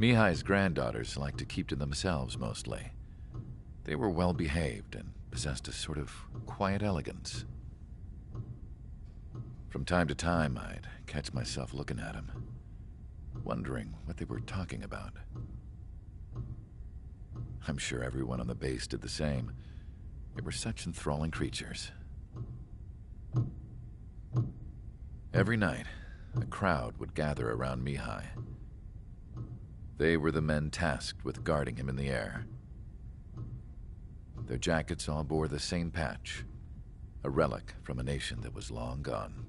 Mihai's granddaughters liked to keep to themselves mostly. They were well behaved and possessed a sort of quiet elegance. From time to time, I'd catch myself looking at them, wondering what they were talking about. I'm sure everyone on the base did the same. They were such enthralling creatures. Every night, a crowd would gather around Mihai. They were the men tasked with guarding him in the air. Their jackets all bore the same patch, a relic from a nation that was long gone.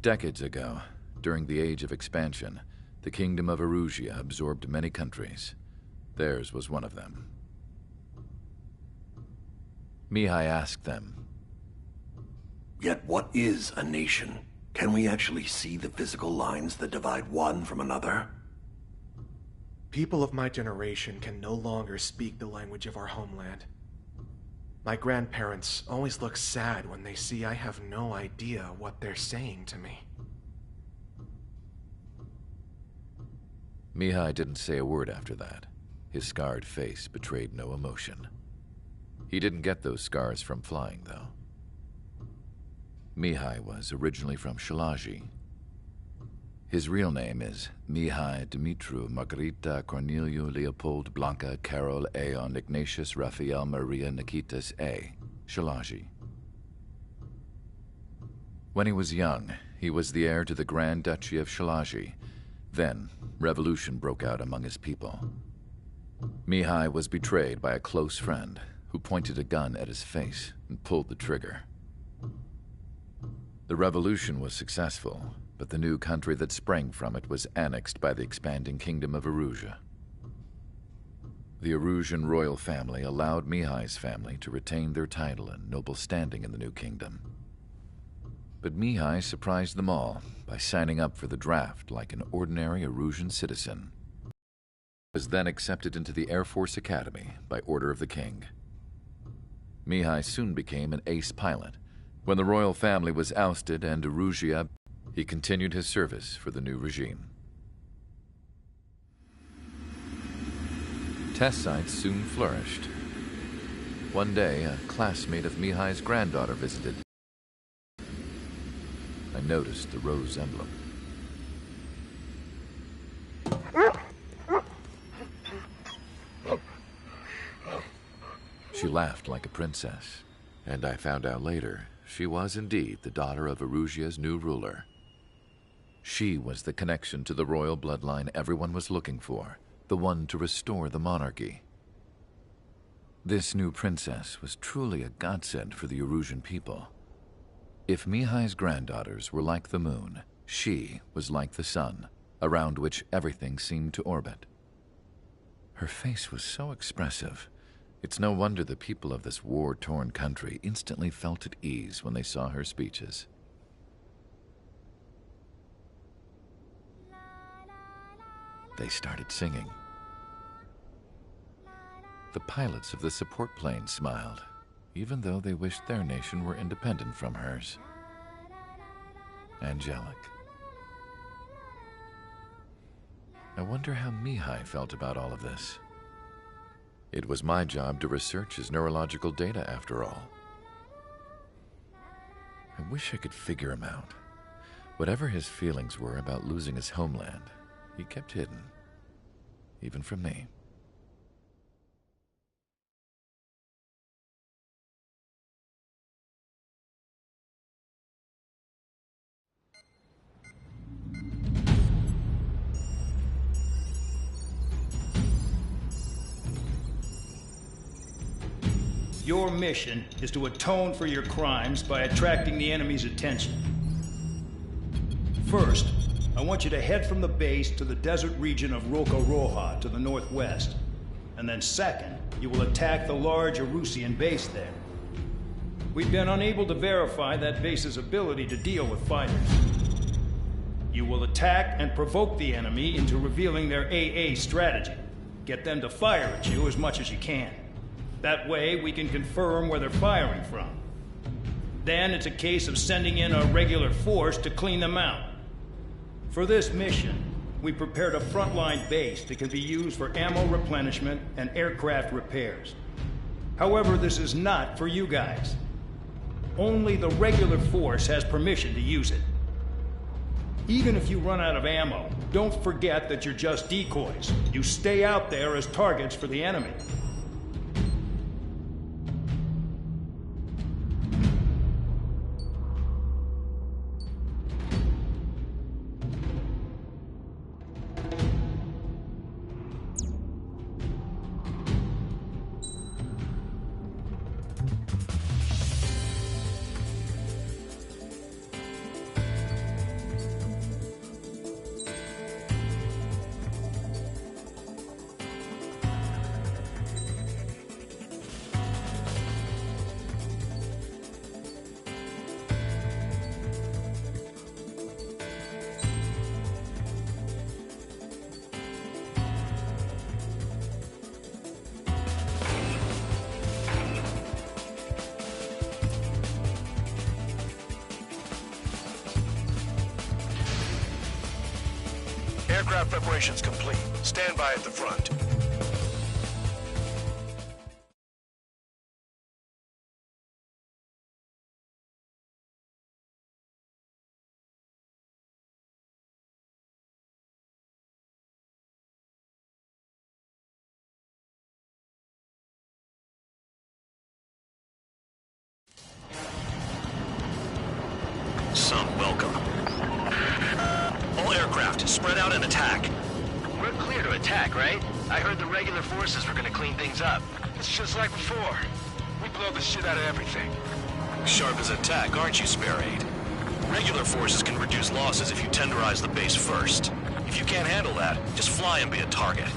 Decades ago, during the Age of Expansion, the Kingdom of Erusia absorbed many countries. Theirs was one of them. Mihai asked them, "Yet what is a nation? Can we actually see the physical lines that divide one from another?" People of my generation can no longer speak the language of our homeland. My grandparents always look sad when they see I have no idea what they're saying to me. Mihai didn't say a word after that. His scarred face betrayed no emotion. He didn't get those scars from flying, though. Mihai was originally from Shalaji. His real name is Mihai Dumitru Margarita Corneliu Leopold Blanca Carol Aeon Ignatius Raphael Maria Nikitas A. Shalaji. When he was young, he was the heir to the Grand Duchy of Shalaji. Then, revolution broke out among his people. Mihai was betrayed by a close friend who pointed a gun at his face and pulled the trigger. The revolution was successful, but the new country that sprang from it was annexed by the expanding Kingdom of Erusia. The Erusian royal family allowed Mihai's family to retain their title and noble standing in the new kingdom. But Mihai surprised them all by signing up for the draft like an ordinary Erusian citizen. He was then accepted into the Air Force Academy by order of the king. Mihai soon became an ace pilot. When the royal family was ousted and Erusia, he continued his service for the new regime. Test sites soon flourished. One day, a classmate of Mihai's granddaughter visited. I noticed the rose emblem. She laughed like a princess, and I found out later she was indeed the daughter of Erusia's new ruler. She was the connection to the royal bloodline everyone was looking for, the one to restore the monarchy. This new princess was truly a godsend for the Erusian people. If Mihai's granddaughters were like the moon, she was like the sun, around which everything seemed to orbit. Her face was so expressive. It's no wonder the people of this war-torn country instantly felt at ease when they saw her speeches. They started singing. The pilots of the support plane smiled, even though they wished their nation were independent from hers. Angelic. I wonder how Mihai felt about all of this. It was my job to research his neurological data, after all. I wish I could figure him out. Whatever his feelings were about losing his homeland, he kept hidden, even from me. Your mission is to atone for your crimes by attracting the enemy's attention. First, I want you to head from the base to the desert region of Roca-Roja to the northwest. And then second, you will attack the large Erusian base there. We've been unable to verify that base's ability to deal with fighters. You will attack attack and provoke the enemy into revealing their AA strategy. Get them to fire at you as much as you can. That way, we can confirm where they're firing from. Then it's a case of sending in a regular force to clean them out. For this mission, we prepared a frontline base that can be used for ammo replenishment and aircraft repairs. However, this is not for you guys. Only the regular force has permission to use it. Even if you run out of ammo, don't forget that you're just decoys. You stay out there as targets for the enemy. Aircraft preparations complete. Stand by at the front. Some welcome. All aircraft, spread out and attack. We're clear to attack, right? I heard the regular forces were gonna clean things up. It's just like before. We blow the shit out of everything. Sharp as attack, aren't you, Spare 8? Regular forces can reduce losses if you tenderize the base first. If you can't handle that, just fly and be a target.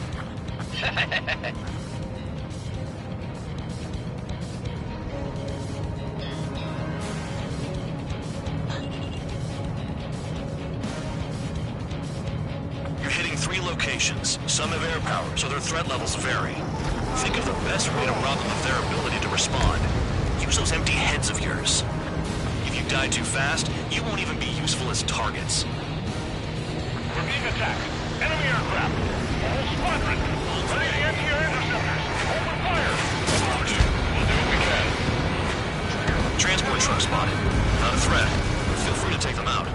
You're hitting 3 locations. Some have air power, so their threat levels vary. Think of the best way to rob them of their ability to respond. Use those empty heads of yours. If you die too fast, you won't even be useful as targets. We're being attacked. Enemy aircraft. A whole squadron. Ready to empty your interceptors. Open fire. Roger. We'll do what we can. Transport truck spotted. Not a threat. Feel free to take them out.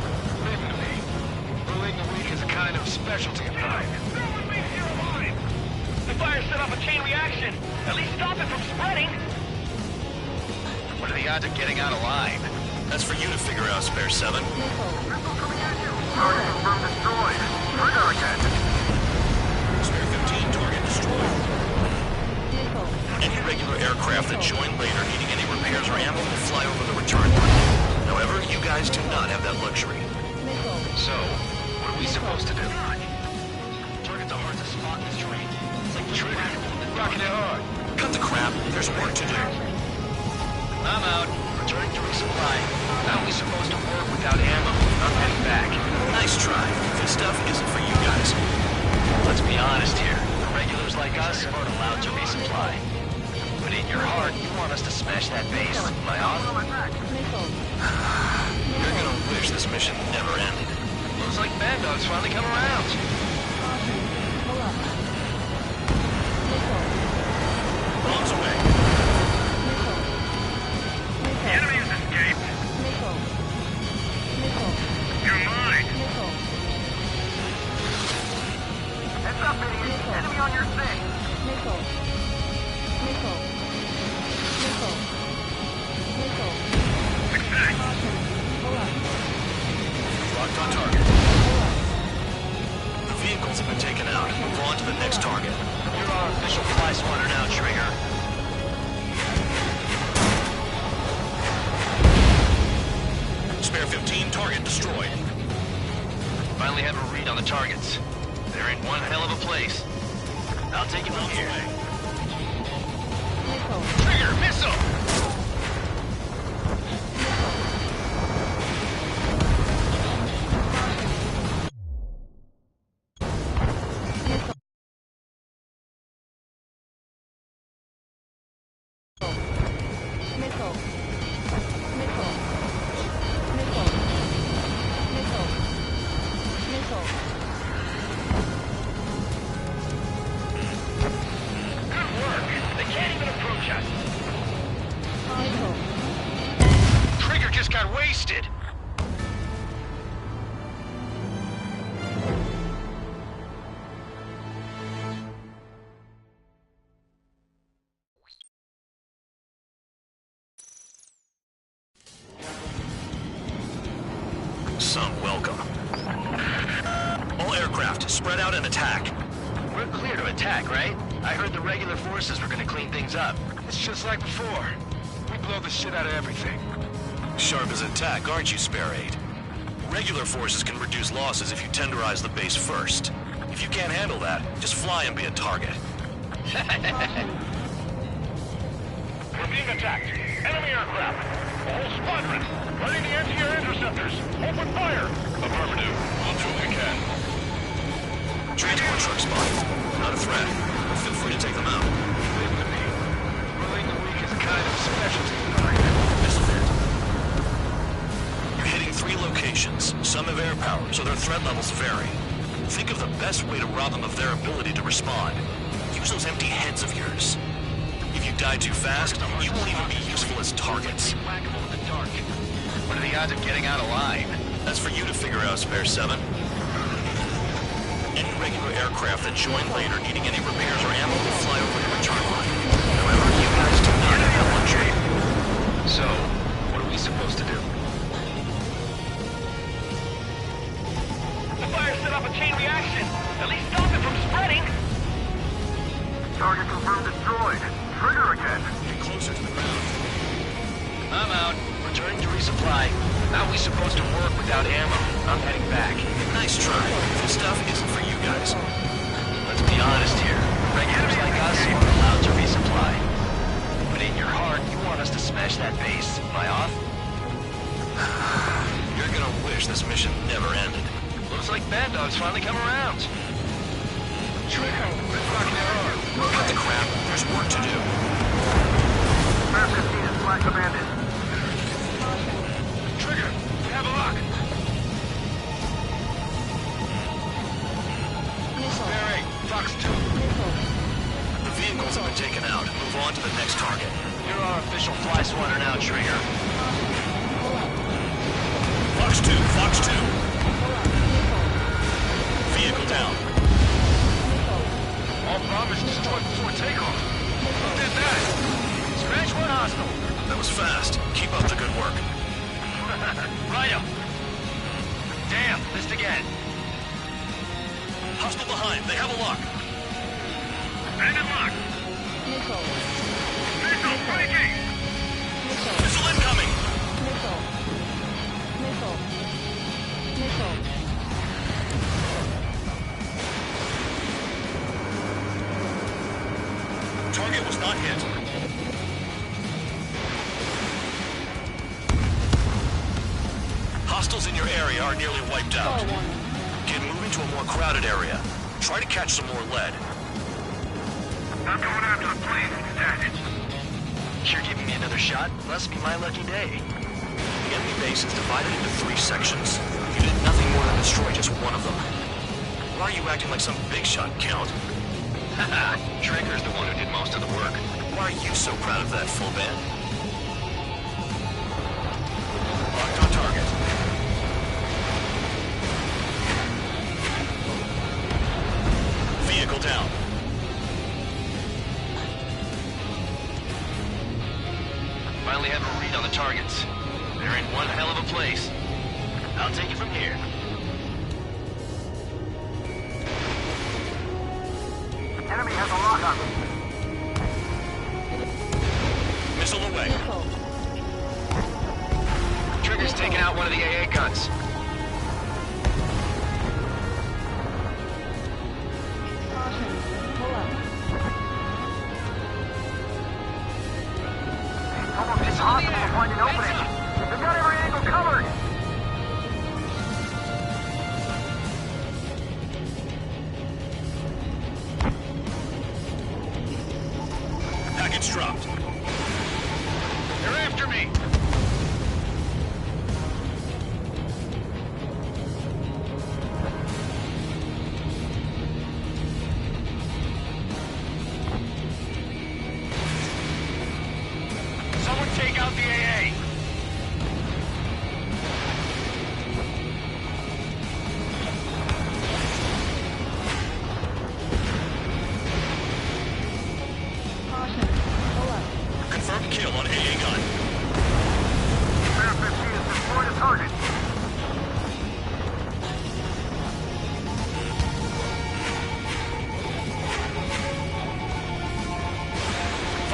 Leave them to me. Bullying the weak is a kind of specialty of mine. The fire set off a chain reaction. At least stop it from spreading. What are the odds of getting out alive? That's for you to figure out, Spare 7. Target confirmed destroyed. Trigger again. Spare 15, target destroyed. Any regular aircraft that join later needing any repairs or ammo will fly over the return line. However, you guys do not have that luxury. So, what are we supposed to do? Targets are hard to spot in this terrain. It's like trigger. Rocking it hard. Cut the crap, there's work to do. I'm out. Returning to resupply. How are we supposed to work without ammo? I'm heading back. Nice try. This stuff isn't for you guys. Let's be honest here. The regulars like us aren't allowed to resupply. But in your heart, you want us to smash that base. Am I off? You're gonna wish this mission never ended. Looks like Bad Dog's finally come around. Bombs away. The enemy has escaped. You're mine. Heads up, idiot. Enemy on your thing. Success. Locked on target. The vehicles have been taken out. Move on to the next target. You're our official fly swatter now, Trigger. Spare 15, target destroyed. Finally have a read on the targets. They're in one hell of a place. I'll take it from here. Trigger, missile! Some welcome. All aircraft, spread out and attack. We're clear to attack, right? I heard the regular forces were gonna clean things up. It's just like before. We blow the shit out of everything. Sharp as attack, aren't you, Spare 8? Regular forces can reduce losses if you tenderize the base first. If you can't handle that, just fly and be a target. We're being attacked. Enemy aircraft. A whole squadron. Ready to anti-air interceptors. Open fire. Affirmative. We'll do what we can. Transport truck spotted. Not a threat, but feel free to take them out. Leave it to me. Rolling the weak is a kind of specialty. Isn't it? You're hitting 3 locations. Some have air power, so their threat levels vary. Think of the best way to rob them of their ability to respond. Use those empty heads of yours. If you die too fast, you won't even be useful as targets. Whackable in the dark. What are the odds of getting out alive? That's for you to figure out, Spare 7. Any regular aircraft that join later needing any repairs or ammo will fly over your return line. However, you guys do not have that luxury. So, what are we supposed to do? The fire set off a chain reaction. At least stop it from spreading. Target confirmed destroyed. Trigger again. Get closer to the ground. I'm out. Returning to resupply. How are we supposed to work without ammo? I'm heading back. Nice try. This stuff isn't for you guys. Let's be honest here. Regulars like us aren't allowed to resupply. But in your heart, you want us to smash that base. Am I off? You're gonna wish this mission never ended. Looks like Bad Dog's finally come around. Trigger. Let's rock their arm. Cut the crap. There's work to do. Map 15 is flag commanded. Trigger. We have a lock. Spare 8. Fox 2. The vehicles have been taken out. Move on to the next target. You're our official fly swatter now, Trigger. Fox 2. Fox 2. Vehicle down. All bombers destroyed before takeoff. Who did that? Scratch one hostile. That was fast. Keep up the good work. Righto. Damn, missed again. Hostile behind. They have a lock. Bandit lock. Missile. Missile breaking. Missile. Missile incoming. Missile. Missile. Missile. Target was not hit. Hostiles in your area are nearly wiped out. Get moving to a more crowded area. Try to catch some more lead. I'm going after the plane. Detached. You're giving me another shot? Must be my lucky day. The enemy base is divided into 3 sections. You did nothing more than destroy just one of them. Why are you acting like some big shot, Count? Haha, Trigger's the one who did most of the work. Why are you so proud of that, full band? Locked on target. Vehicle down. Finally have a read on the targets. They're in one hell of a place. I'll take it from here. Enemy has a lock on me. Missile away. Trigger's taking out one of the AA guns. Caution. Pull up. Almost impossible to find an opening. They've got every angle covered. Package dropped. They're after me. Someone take out the AA. Caution. Pull up. Confirmed kill on AA gun. Map 15 has destroyed a target.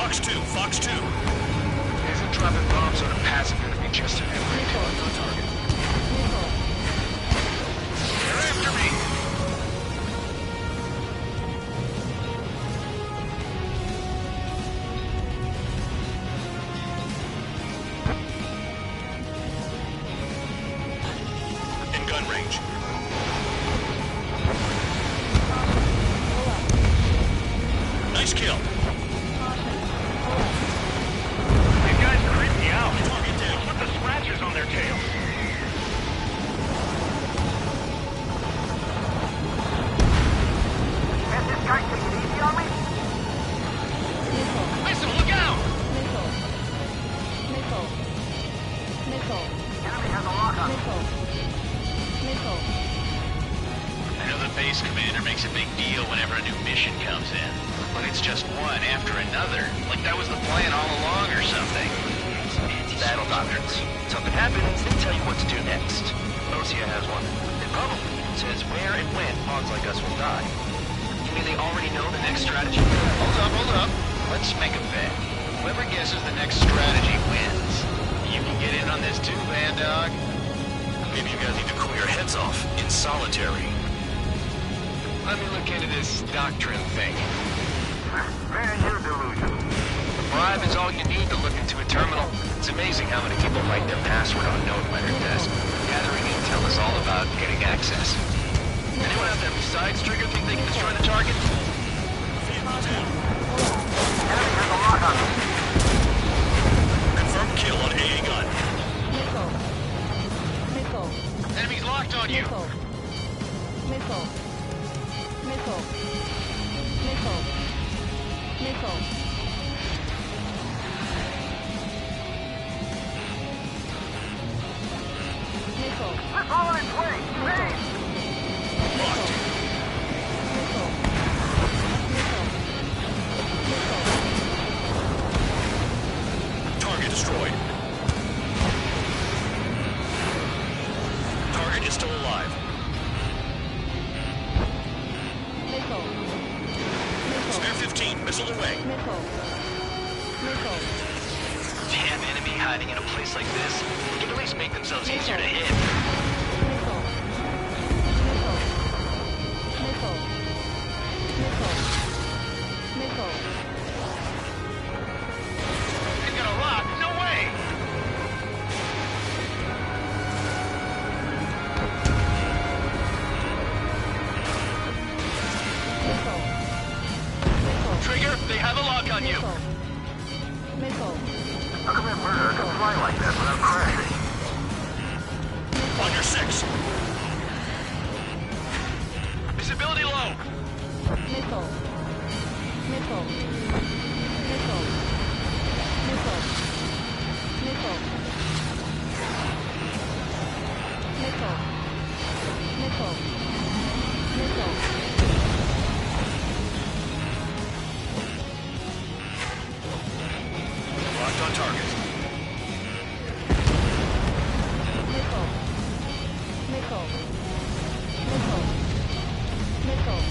Fox 2, Fox 2. Isn't dropping bombs on a passive gonna be just an upgrade? Missile. On target. Missile. They're after me! In gun range. Nice kill. You guys creep me out. Target down. Put the scratches on their tails. Has this guy taken it easy on me? Missile. Listen, look out! Missile. Missile. Missile. Enemy has a lock on. Missile. Missile. I know the base commander makes a big deal whenever a new mission comes in. But it's just one after another. Like that was the plan all along or something. Battle doctrines. Something happens, they tell you what to do next. Osea has one. It probably says where and when pawns like us will die. You mean they already know the next strategy? Hold up. Let's make a bet. Whoever guesses the next strategy wins. You can get in on this too, Van Dog. Maybe you guys need to cool your heads off in solitary. Let me look into this doctrine thing. Man, you're delusional. A bribe is all you need to look into a terminal. It's amazing how many people write their password on a note by their desk. Gathering intel is all about getting access. Anyone out there besides Trigger think they can destroy the target? Enemy has a lock on me. Confirmed kill on AA gun. Missile. Missile. Enemy's locked on you! Missile. Missile. Missile. Missile. Missile. Missile. Let's haul it in place. Bang! Missile. Missile. Missile. Missile. Target destroyed. Target is still alive. Missile. Spare 15, missile away. Missile. Missile. Damn enemy hiding in a place like this. They can at least make themselves easier to hit. Missile. Missile. Missile. Missile. Missile. They've got a lock! No way! Missile. Missile. Trigger, they have a lock on you! Missile. Missile. How come that murderer can fly like that without crashing? On your 6. Visibility low! Missile. Missile. Missile. Missile. Missile. Missile. Missile. Missile. Locked on target. Missile. Missile. Missile. Missile.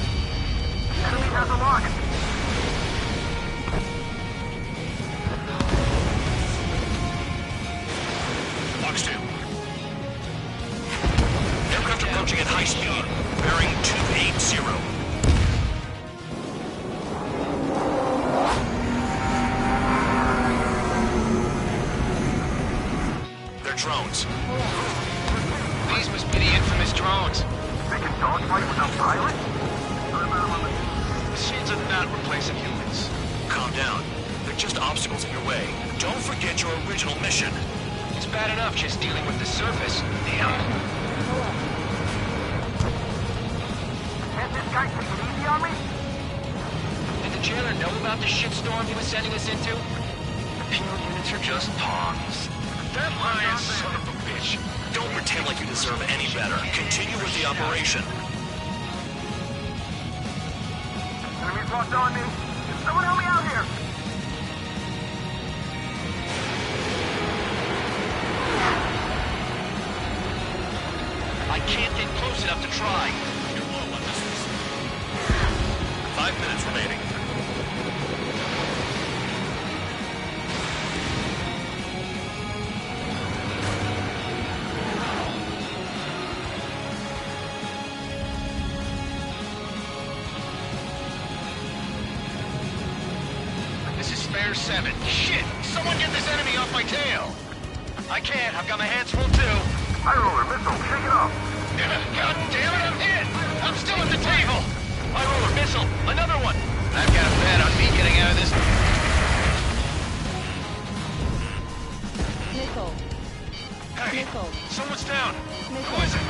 Enemy has a lock. Fox 2. Aircraft approaching at high speed. Bearing 280. They're drones. These must be the infamous drones. They can dogfight without pilots? Machines are not replacing humans. Calm down. They're just obstacles in your way. Don't forget your original mission. It's bad enough just dealing with the surface. Damn. Can't this guy take it easy on me? Did the jailer know about the shitstorm he was sending us into? Penal units are just pawns. That lying son of a bitch. Don't pretend like you deserve any better. Continue with the operation. Enemy's locked on me. Someone help me out here. I can't get close enough to try. You're low on missiles. 5 minutes remaining. Spare 7. Shit! Someone get this enemy off my tail! I can't. I've got my hands full too. High roller, missile, shake it off. God damn it, I'm hit! I'm still at the table! High roller, missile, another one! I've got a bet on me getting out of this. Missile. Hey, Missile. someone's down. Missile. Who is it?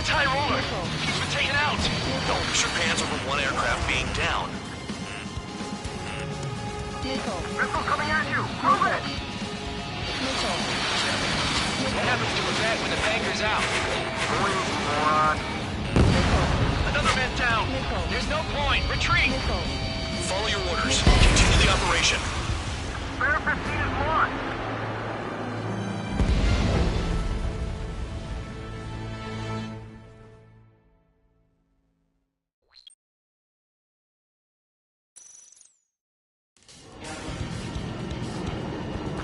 It's High roller. Missile. He's been taken out. Don't lose your pants over one aircraft being down. Missile. Missile coming at you. Move it. Missile. What happens to a vet when the banker's out? Moron. Missile. Another man down. Missile. There's no point. Retreat. Missile. Follow your orders. Continue the operation. Spare 15 is one.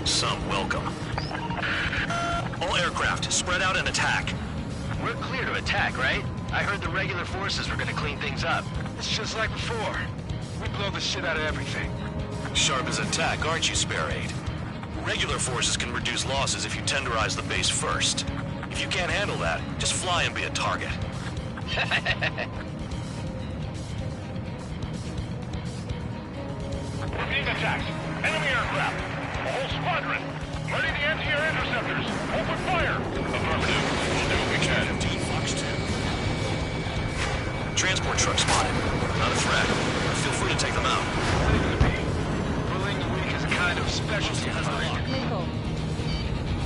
Some welcome. All aircraft, spread out and attack. We're clear to attack, right? I heard the regular forces were gonna clean things up. It's just like before. We blow the shit out of everything. Sharp as a tack, aren't you, Spare 8? Regular forces can reduce losses if you tenderize the base first. If you can't handle that, just fly and be a target. We're being attacked. Enemy aircraft. A whole squadron. Ready the anti-air interceptors. Open fire. Affirmative. We'll do what we can. 15 Fox 2. Transport truck spotted. Not a threat. Feel free to take them out. Bullying the weak is a kind of specialty of mine. Missile.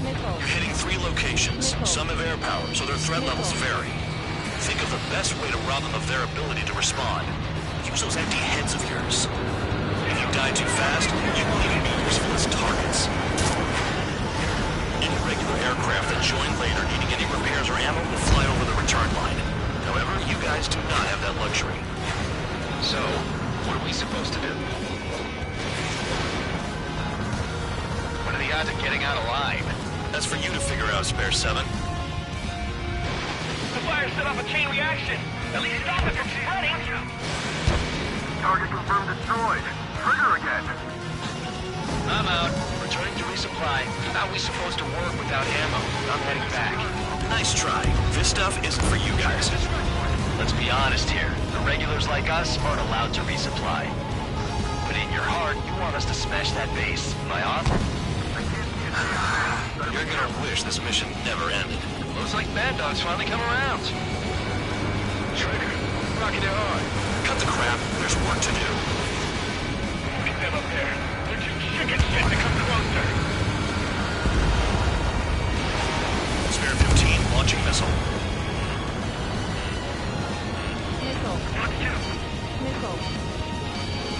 Missile. You're hitting 3 locations. Some have air power, so their threat levels vary. Think of the best way to rob them of their ability to respond. Use those empty heads of yours. If you die too fast, you won't even be useful as targets. Any regular aircraft that join later needing any repairs or ammo will fly over the return line. However, you guys do not have that luxury. So, what are we supposed to do? What are the odds of getting out alive? That's for you to figure out, Spare 7. The fire set off a chain reaction. At least stop it from spreading. Target confirmed destroyed. Trigger again. I'm out. Returning to resupply. How are we supposed to work without ammo? I'm heading back. Nice try. This stuff isn't for you guys. Let's be honest here. The regulars like us aren't allowed to resupply. But in your heart, you want us to smash that base. Am I off? You're gonna wish this mission never ended. Looks like Mad Dog's finally come around. Trigger, rocking it hard. Cut the crap. There's work to do. Meet them up there. They're too chicken shit to come closer. Spare 15, launching missile. Missile. Missile.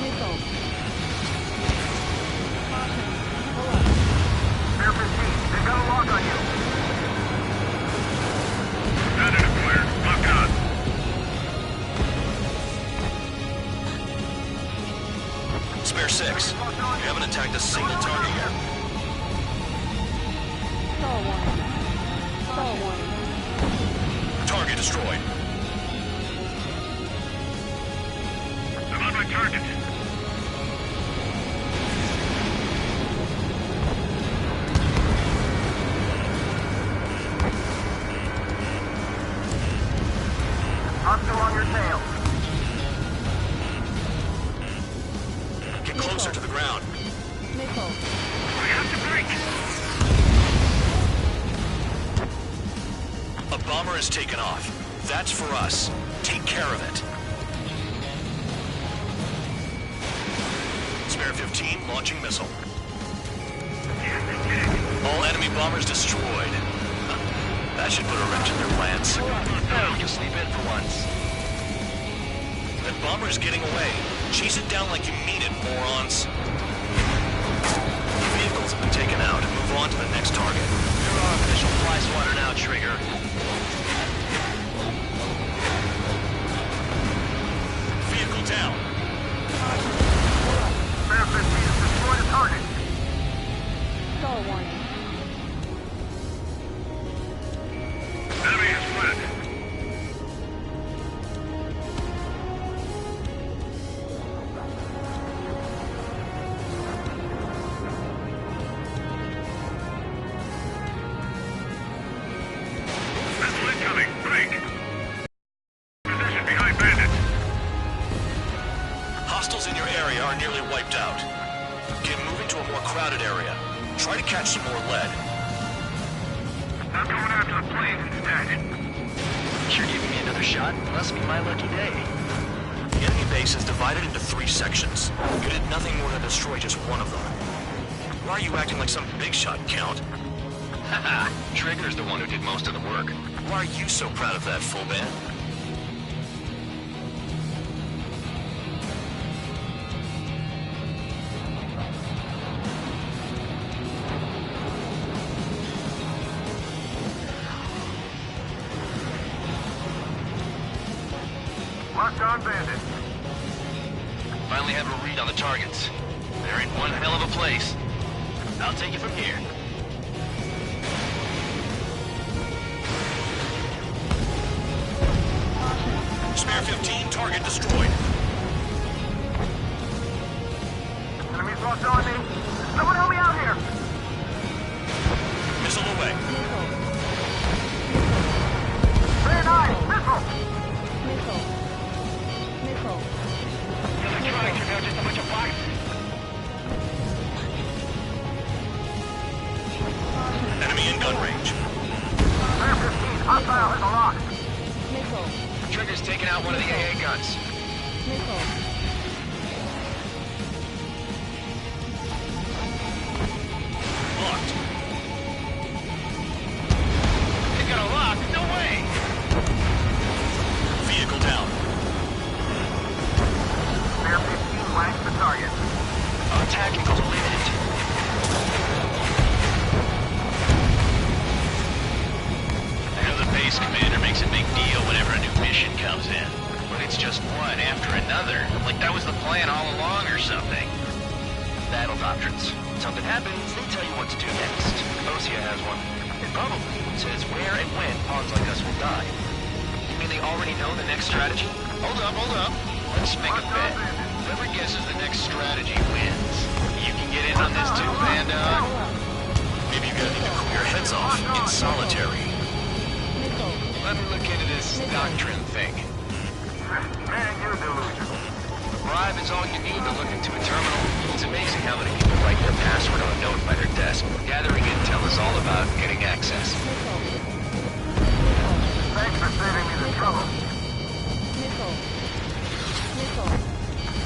Missile. Caution. Pull up. Spare 15, they've got a lock on you. Got it acquired. Lock on. Spare 6. You haven't attacked a single target yet. Stall warning. Stall warning. Target destroyed. I'm on my target. Hostile on your tail. Get closer to the ground. Missile. We have to break. A bomber has taken off. That's for us. Take care of it. Spare 15, launching missile. All enemy bombers destroyed. That should put a wrench in their plans. Now we can sleep in for once. That bomber's getting away. Chase it down like you mean it, morons. Vehicles have been taken out. Move on to the next target. You're our official fly swatter now, Trigger. Vehicle down. Spare 15 has destroyed a target. Stall warning. Enemy has fled. Hostiles in your area are nearly wiped out. Get moving to a more crowded area. Try to catch some more lead. I'm going after the planes instead. You're giving me another shot? Must be my lucky day. The enemy base is divided into 3 sections. You did nothing more than destroy just one of them. Why are you acting like some big shot, Count? Haha, Trigger's the one who did most of the work. Why are you so proud of that, Full Band? Locked on bandit. Finally have a read on the targets. They're in one hell of a place. I'll take it from here. Spare 15, target destroyed. Enemies locked on me. Someone help me out here. Missile away. Very nice. Missile. Missile. Missile. The electronics are now just a bunch of boxes. Enemy in gun range. Spare 15. Hostile has a lock. Missile. Trigger's taking out one of the AA guns. Missile. Locked. They got a lock? No way! Vehicle down. Spare 15 blanks the target. Attacking goes limited. I know the base commander makes a big deal whenever a new mission comes in. But it's just one after another. Like that was the plan all along or something. Battle doctrines. Something happens, they tell you what to do next. Osea has one. It probably says where and when pawns like us will die. You mean they already know the next strategy? Hold up. Let's make a bet. Whoever guesses the next strategy wins. You can get in on this too, Panda. Maybe you're gonna need to cool your heads off in solitary. Missile. Let me look into this doctrine thing. Man, you're delusional. Bribe is all you need to look into a terminal. It's amazing how many people write their password on a note by their desk. Gathering intel is all about getting access. Missile. Thanks for saving me the trouble. Missile. Missile.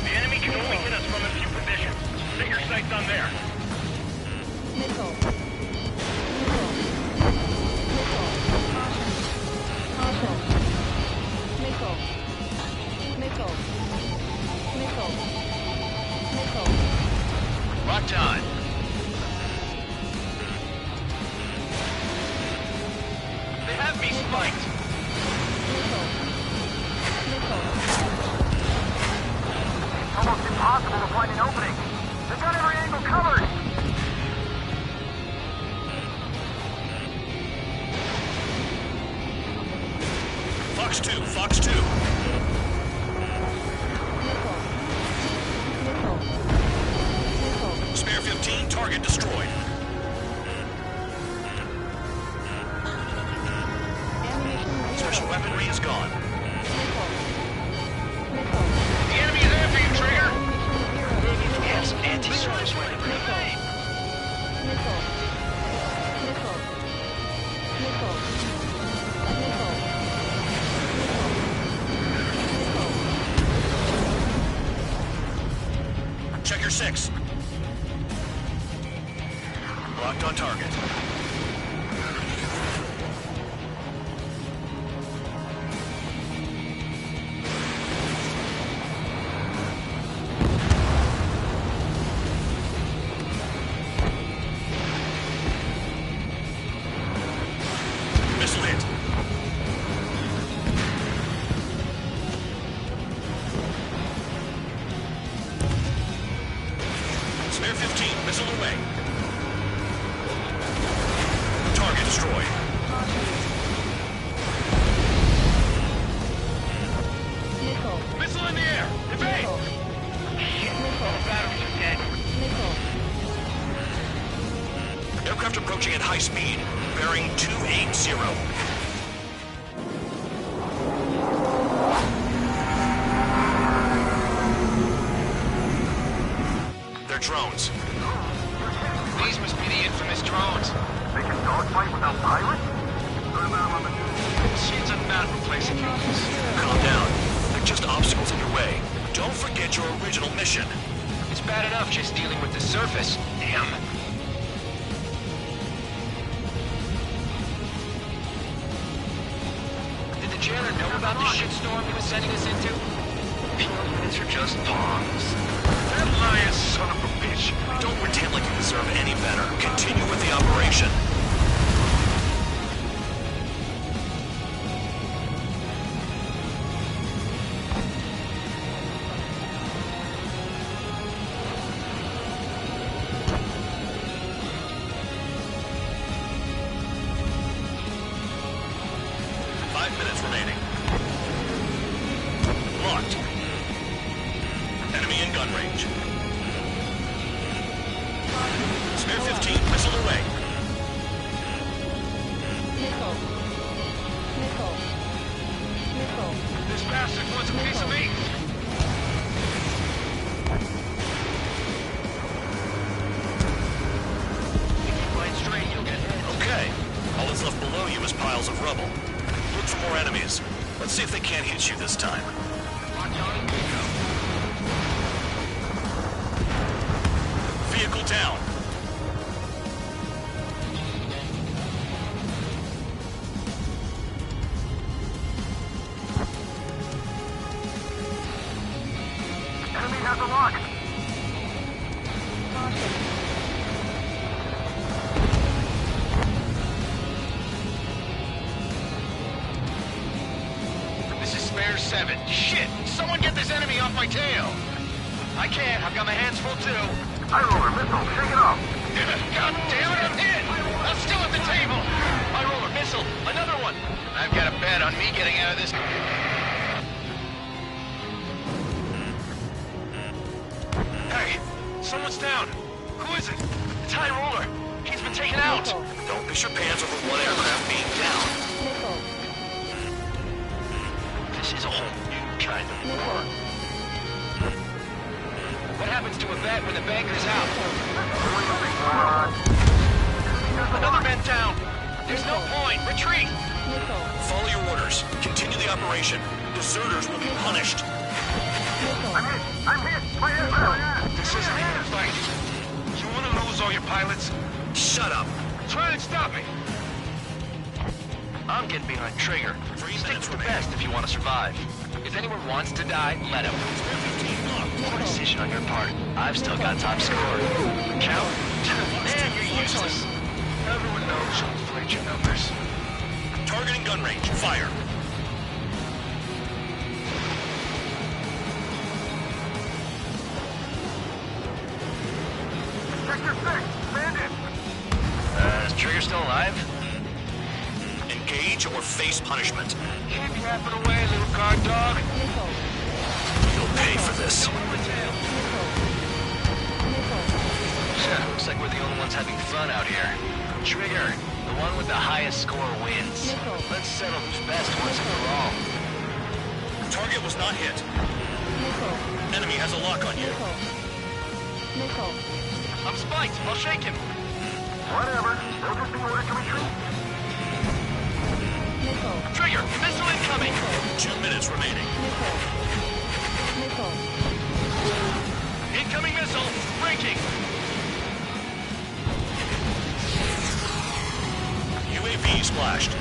The enemy can only hit us from a few positions. Set your sights on there. Missile. Missile. Missile. Caution. Missile. Missile. Missile. Missile. Locked on. They have me spiked. Missile. Missile. Almost impossible to find an opening. They've got every angle covered. Fox 2, Fox 2. Missile. Missile. Missile. Spare 15, target destroyed. Ammunition zero. Special weaponry is gone. Missile. Missile. The enemy is after you, Trigger! Ammunition zero. Yes, anti-surface weapon. Missile. Missile. Missile. Missile. Missile. Check your 6. Locked on target. Missile hit. Spare 15, missile away. Target destroyed. Missile. Missile in the air. Evade. Missile. Batteries are dead. Missile. Aircraft approaching at high speed. Bearing 280. their drones. These must be the infamous drones. They can dogfight without pilots? Machines are not replacing humans. Calm down. They're just obstacles in your way. Don't forget your original mission. It's bad enough just dealing with the surface. Damn. Did the jailer know about the shitstorm he was sending us into? These are just pawns. That lion son of a bitch! Don't pretend like you deserve any better. Continue with the operation. Let's see if they can't hit you this time. Vehicle down. Enemy has a lock. Spare 7. Shit! Someone get this enemy off my tail! I can't. I've got my hands full too. High roller missile, shake it off. God damn it, I'm hit! I'm still at the table! High roller missile, another one! I've got a bet on me getting out of this. Hey, someone's down. Who is it? It's High roller. He's been taken out. Don't piss your pants over one aircraft being down. This is a whole new kind of war. What happens to a vet when the banker's out? Another man down! There's no point! Retreat! Follow your orders. Continue the operation. Deserters will be punished. I'm hit! My aircraft! This isn't even a fight. You want to lose all your pilots? Shut up. Try and stop me! I'm getting behind Trigger. Stick with the best if you want to survive. If anyone wants to die, let him. Poor decision on your part. I've still got top score. Count? Man, you're useless. Everyone knows you'll inflate your numbers. Targeting gun range. Fire. Sector 6, bandit! Is Trigger still alive? Engage or face punishment. Keep yapping away, little guard dog. You'll pay for this. Looks like we're the only ones having fun out here. Trigger, the one with the highest score wins. Let's settle who's best once and for all. Target was not hit. Enemy has a lock on you. I'm spiked. I'll shake him. Whatever. They'll just be ordered to retreat. Trigger, missile incoming. 2 minutes remaining. Incoming missile. Breaking. UAV splashed.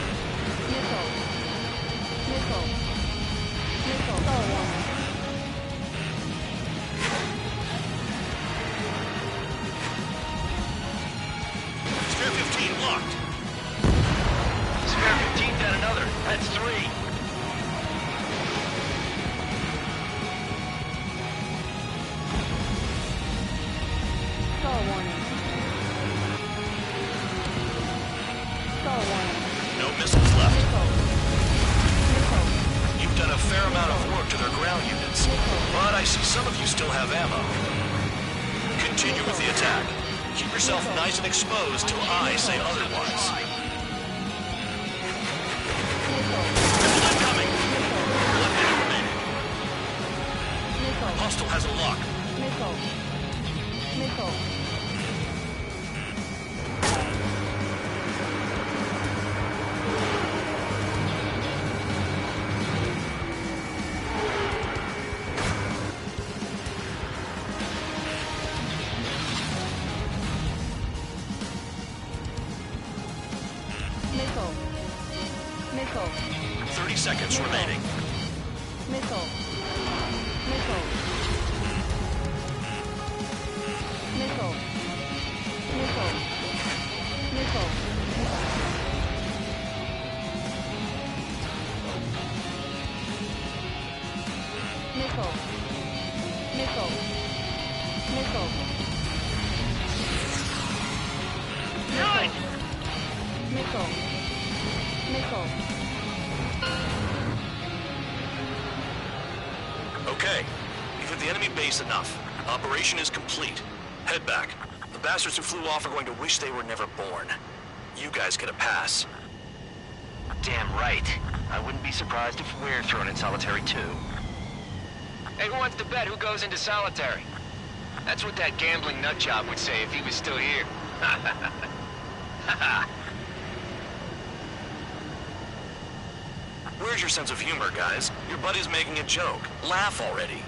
Spare 15 locked. Spare 15 down another. That's 3. No missiles left. You've done a fair amount of work to their ground units, but I see some of you still have ammo. Continue with the attack. Keep yourself nice and exposed till I say otherwise. Missile incoming! 1 minute remaining. Hostile has a lock. Missile. Missile. Missile. 30 seconds remaining. Missile. Missile. Missile. Missile. Missile. Missile. Missile. Missile. Good! Missile. Missile. Okay, you've hit the enemy base enough. Operation is complete. Head back. The bastards who flew off are going to wish they were never born. You guys get a pass. Damn right. I wouldn't be surprised if we're thrown in solitary too. Hey, who wants to bet who goes into solitary? That's what that gambling nutjob would say if he was still here. Where's your sense of humor, guys? Your buddy's making a joke. Laugh already.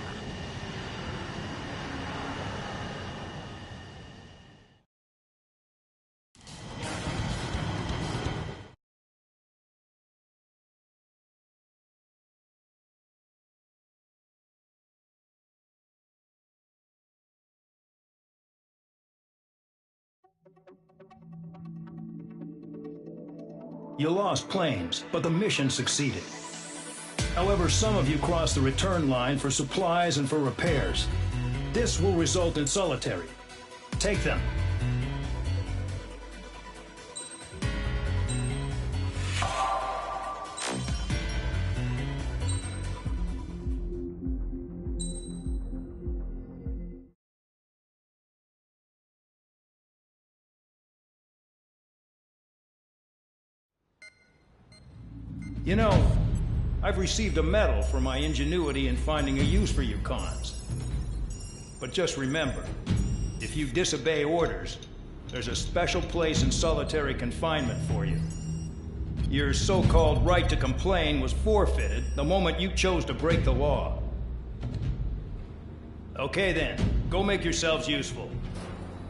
You lost planes, but the mission succeeded. However, some of you crossed the return line for supplies and for repairs. This will result in solitary. Take them. You know, I've received a medal for my ingenuity in finding a use for you cons. But just remember, if you disobey orders, there's a special place in solitary confinement for you. Your so-called right to complain was forfeited the moment you chose to break the law. Okay then, go make yourselves useful.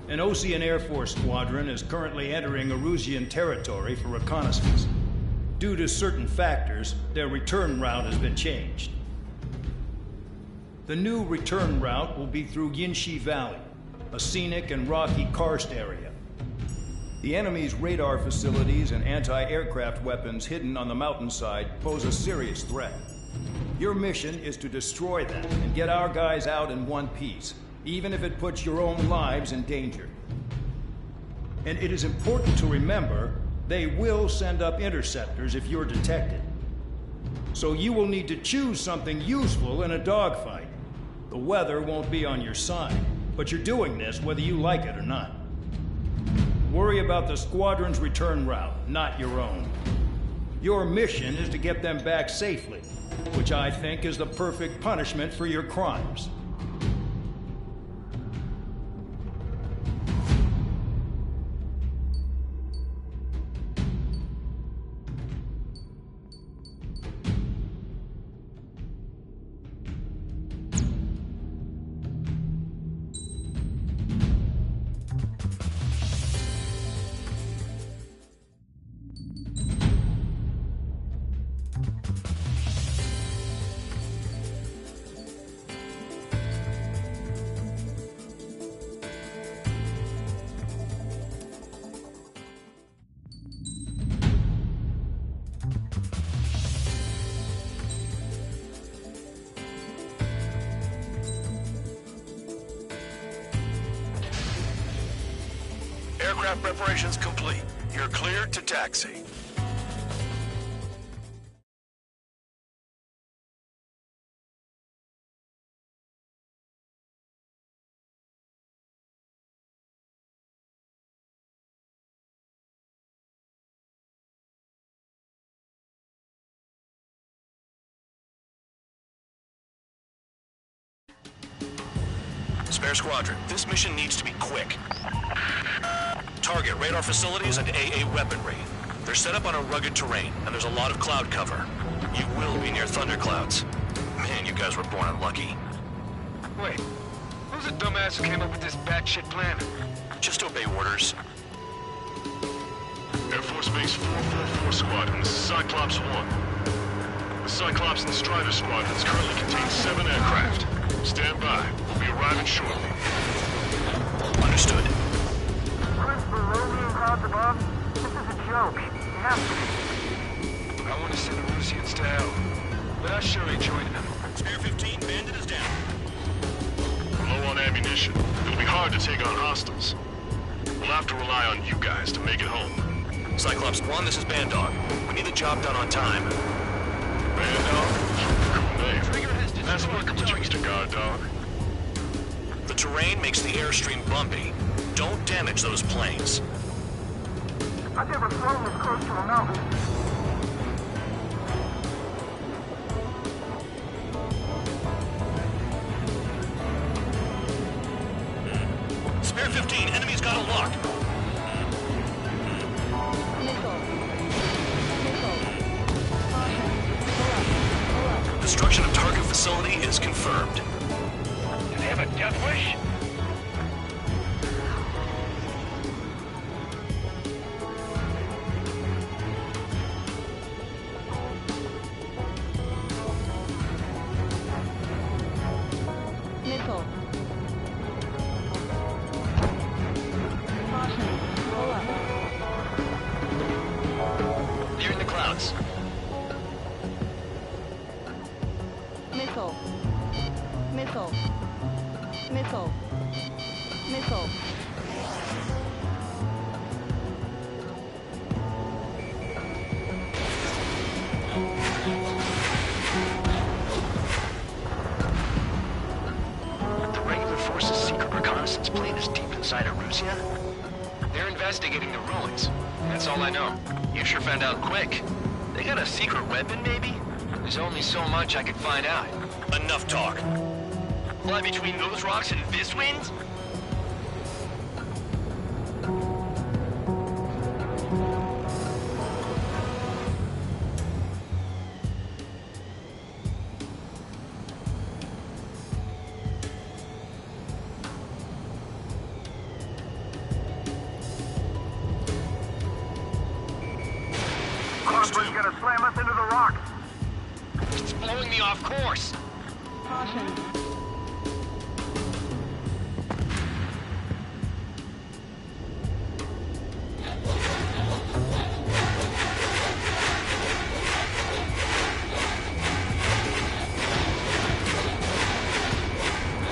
An Osean Air Force squadron is currently entering Erusian territory for reconnaissance. Due to certain factors, their return route has been changed. The new return route will be through Yinshi Valley, a scenic and rocky karst area. The enemy's radar facilities and anti-aircraft weapons hidden on the mountainside pose a serious threat. Your mission is to destroy them and get our guys out in one piece, even if it puts your own lives in danger. And it is important to remember they will send up interceptors if you're detected. So you will need to choose something useful in a dogfight. The weather won't be on your side, but you're doing this whether you like it or not. Worry about the squadron's return route, not your own. Your mission is to get them back safely, which I think is the perfect punishment for your crimes. Aircraft preparations complete. You're cleared to taxi. Spare Squadron, this mission needs to be quick. Target radar facilities and AA weaponry. They're set up on a rugged terrain, and there's a lot of cloud cover. You will be near thunderclouds. Man, you guys were born unlucky. Wait, who's the dumbass who came up with this batshit plan? Just obey orders. Air Force Base 444 Squadron, this is Cyclops 1. The Cyclops and Strider Squadrons currently contain 7 aircraft. Stand by. We'll be arriving shortly. Understood. Christopher, Romeo and clouds above? This is a joke. You have to be. I want to send the Rusians to hell, but I sure ain't joining them. Spare 15, Bandit is down. We're low on ammunition. It'll be hard to take on hostiles. We'll have to rely on you guys to make it home. Cyclops 1, this is Bandog. We need the job done on time. Bandog? Cool name. That's workable to Mr. Guard Dog. The terrain makes the airstream bumpy. Don't damage those planes. I've never flown this close to a mountain. Spare 15, enemy's got a lock. Missile. Caution. Destruction of target facility is confirmed. Do they have a death wish? Missile. Caution. Pull up. You're in the clouds. Missile. Missile. Missile. Missile. The regular force's secret reconnaissance plane is deep inside Erusia? They're investigating the ruins. That's all I know. You sure found out quick. They got a secret weapon, maybe? There's only so much I could find out. Enough talk. Fly between those rocks and this wind? Convoy's gonna slam us into the rocks. It's blowing me off course. Caution.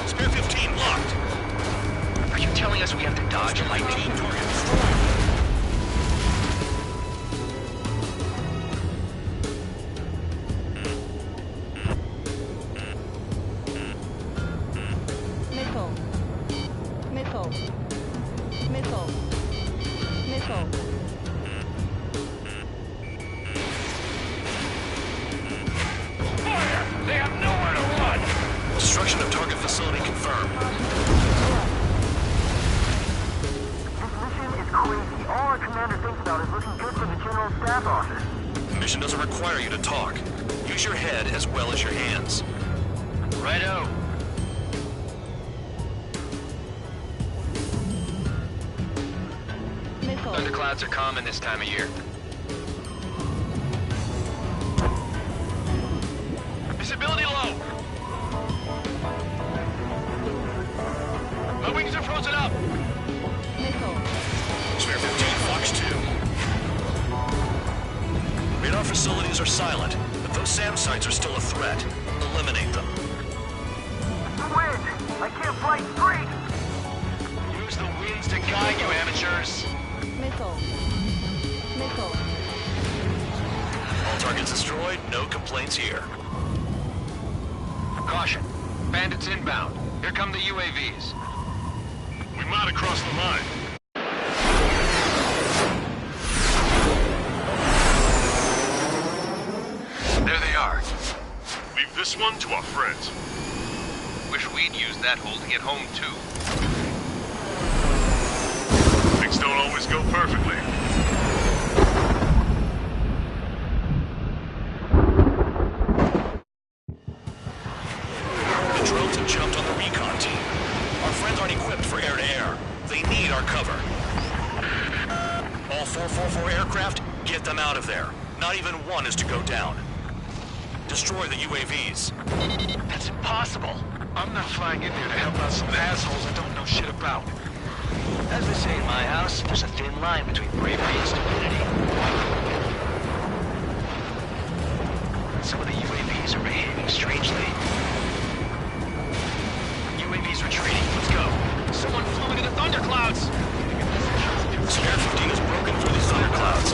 Spare 15 locked. Are you telling us we have to dodge lightning? Missile. Missile. Missile. Missile. Fire! They have nowhere to run! Destruction of target facility confirmed. This mission is crazy. All our commander thinks about is looking good for the General Staff Office. The mission doesn't require you to talk. Use your head as well as your hands. Righto. Missile. Thunderclouds are common this time of year. Visibility low. My wings are frozen up. Missile. Spare 15 Fox 2. Radar facilities are silent, but those SAM sites are still a threat. Eliminate them. The wind! I can't fly straight! Use the winds to guide you, amateurs. Missile. Missile. All targets destroyed, no complaints here. Caution. Bandits inbound. Here come the UAVs. We might have crossed the line. There they are. Leave this one to our friends. Wish we'd use that hole to get home, too. Things don't always go perfectly. The drones have jumped on the recon team. Our friends aren't equipped for air-to-air. They need our cover. All 444 aircraft, get them out of there. Not even one is to go down. Destroy the UAVs. That's impossible. I'm not flying in there to help out some assholes I don't know shit about. As they say in my house, there's a thin line between bravery and stupidity. Some of the UAVs are behaving strangely. UAVs retreating. Let's go. Someone flew into the thunderclouds. Spare 15 has broken through these thunderclouds.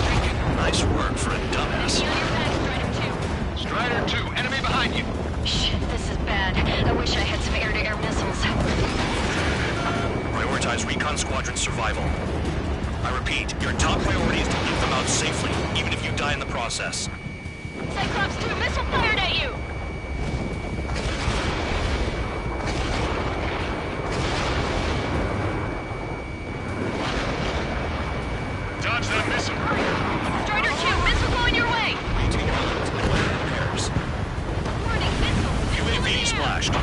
Nice work for a dumbass. Strider 2, enemy behind you. Shit, this is bad. I wish I had some air-to-air missiles. Prioritize recon squadron survival. I repeat, your top priority is to keep them out safely, even if you die in the process. Cyclops 2, missile fired at you! Dodge that missile. Strider 2, missile going your way! Maintain your levels and plan repairs. Warning, missile! UAV splashed.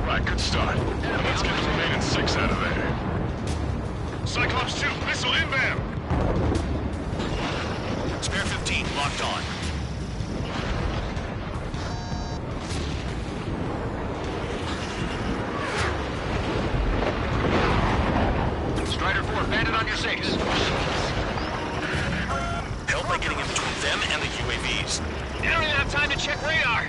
Alright, good start. Let's get the remaining 6 out of there. Cyclops 2, missile inbound! Spare 15 locked on. Strider 4, bandit on your 6. Help by getting in between them and the UAVs. They don't even have time to check radar.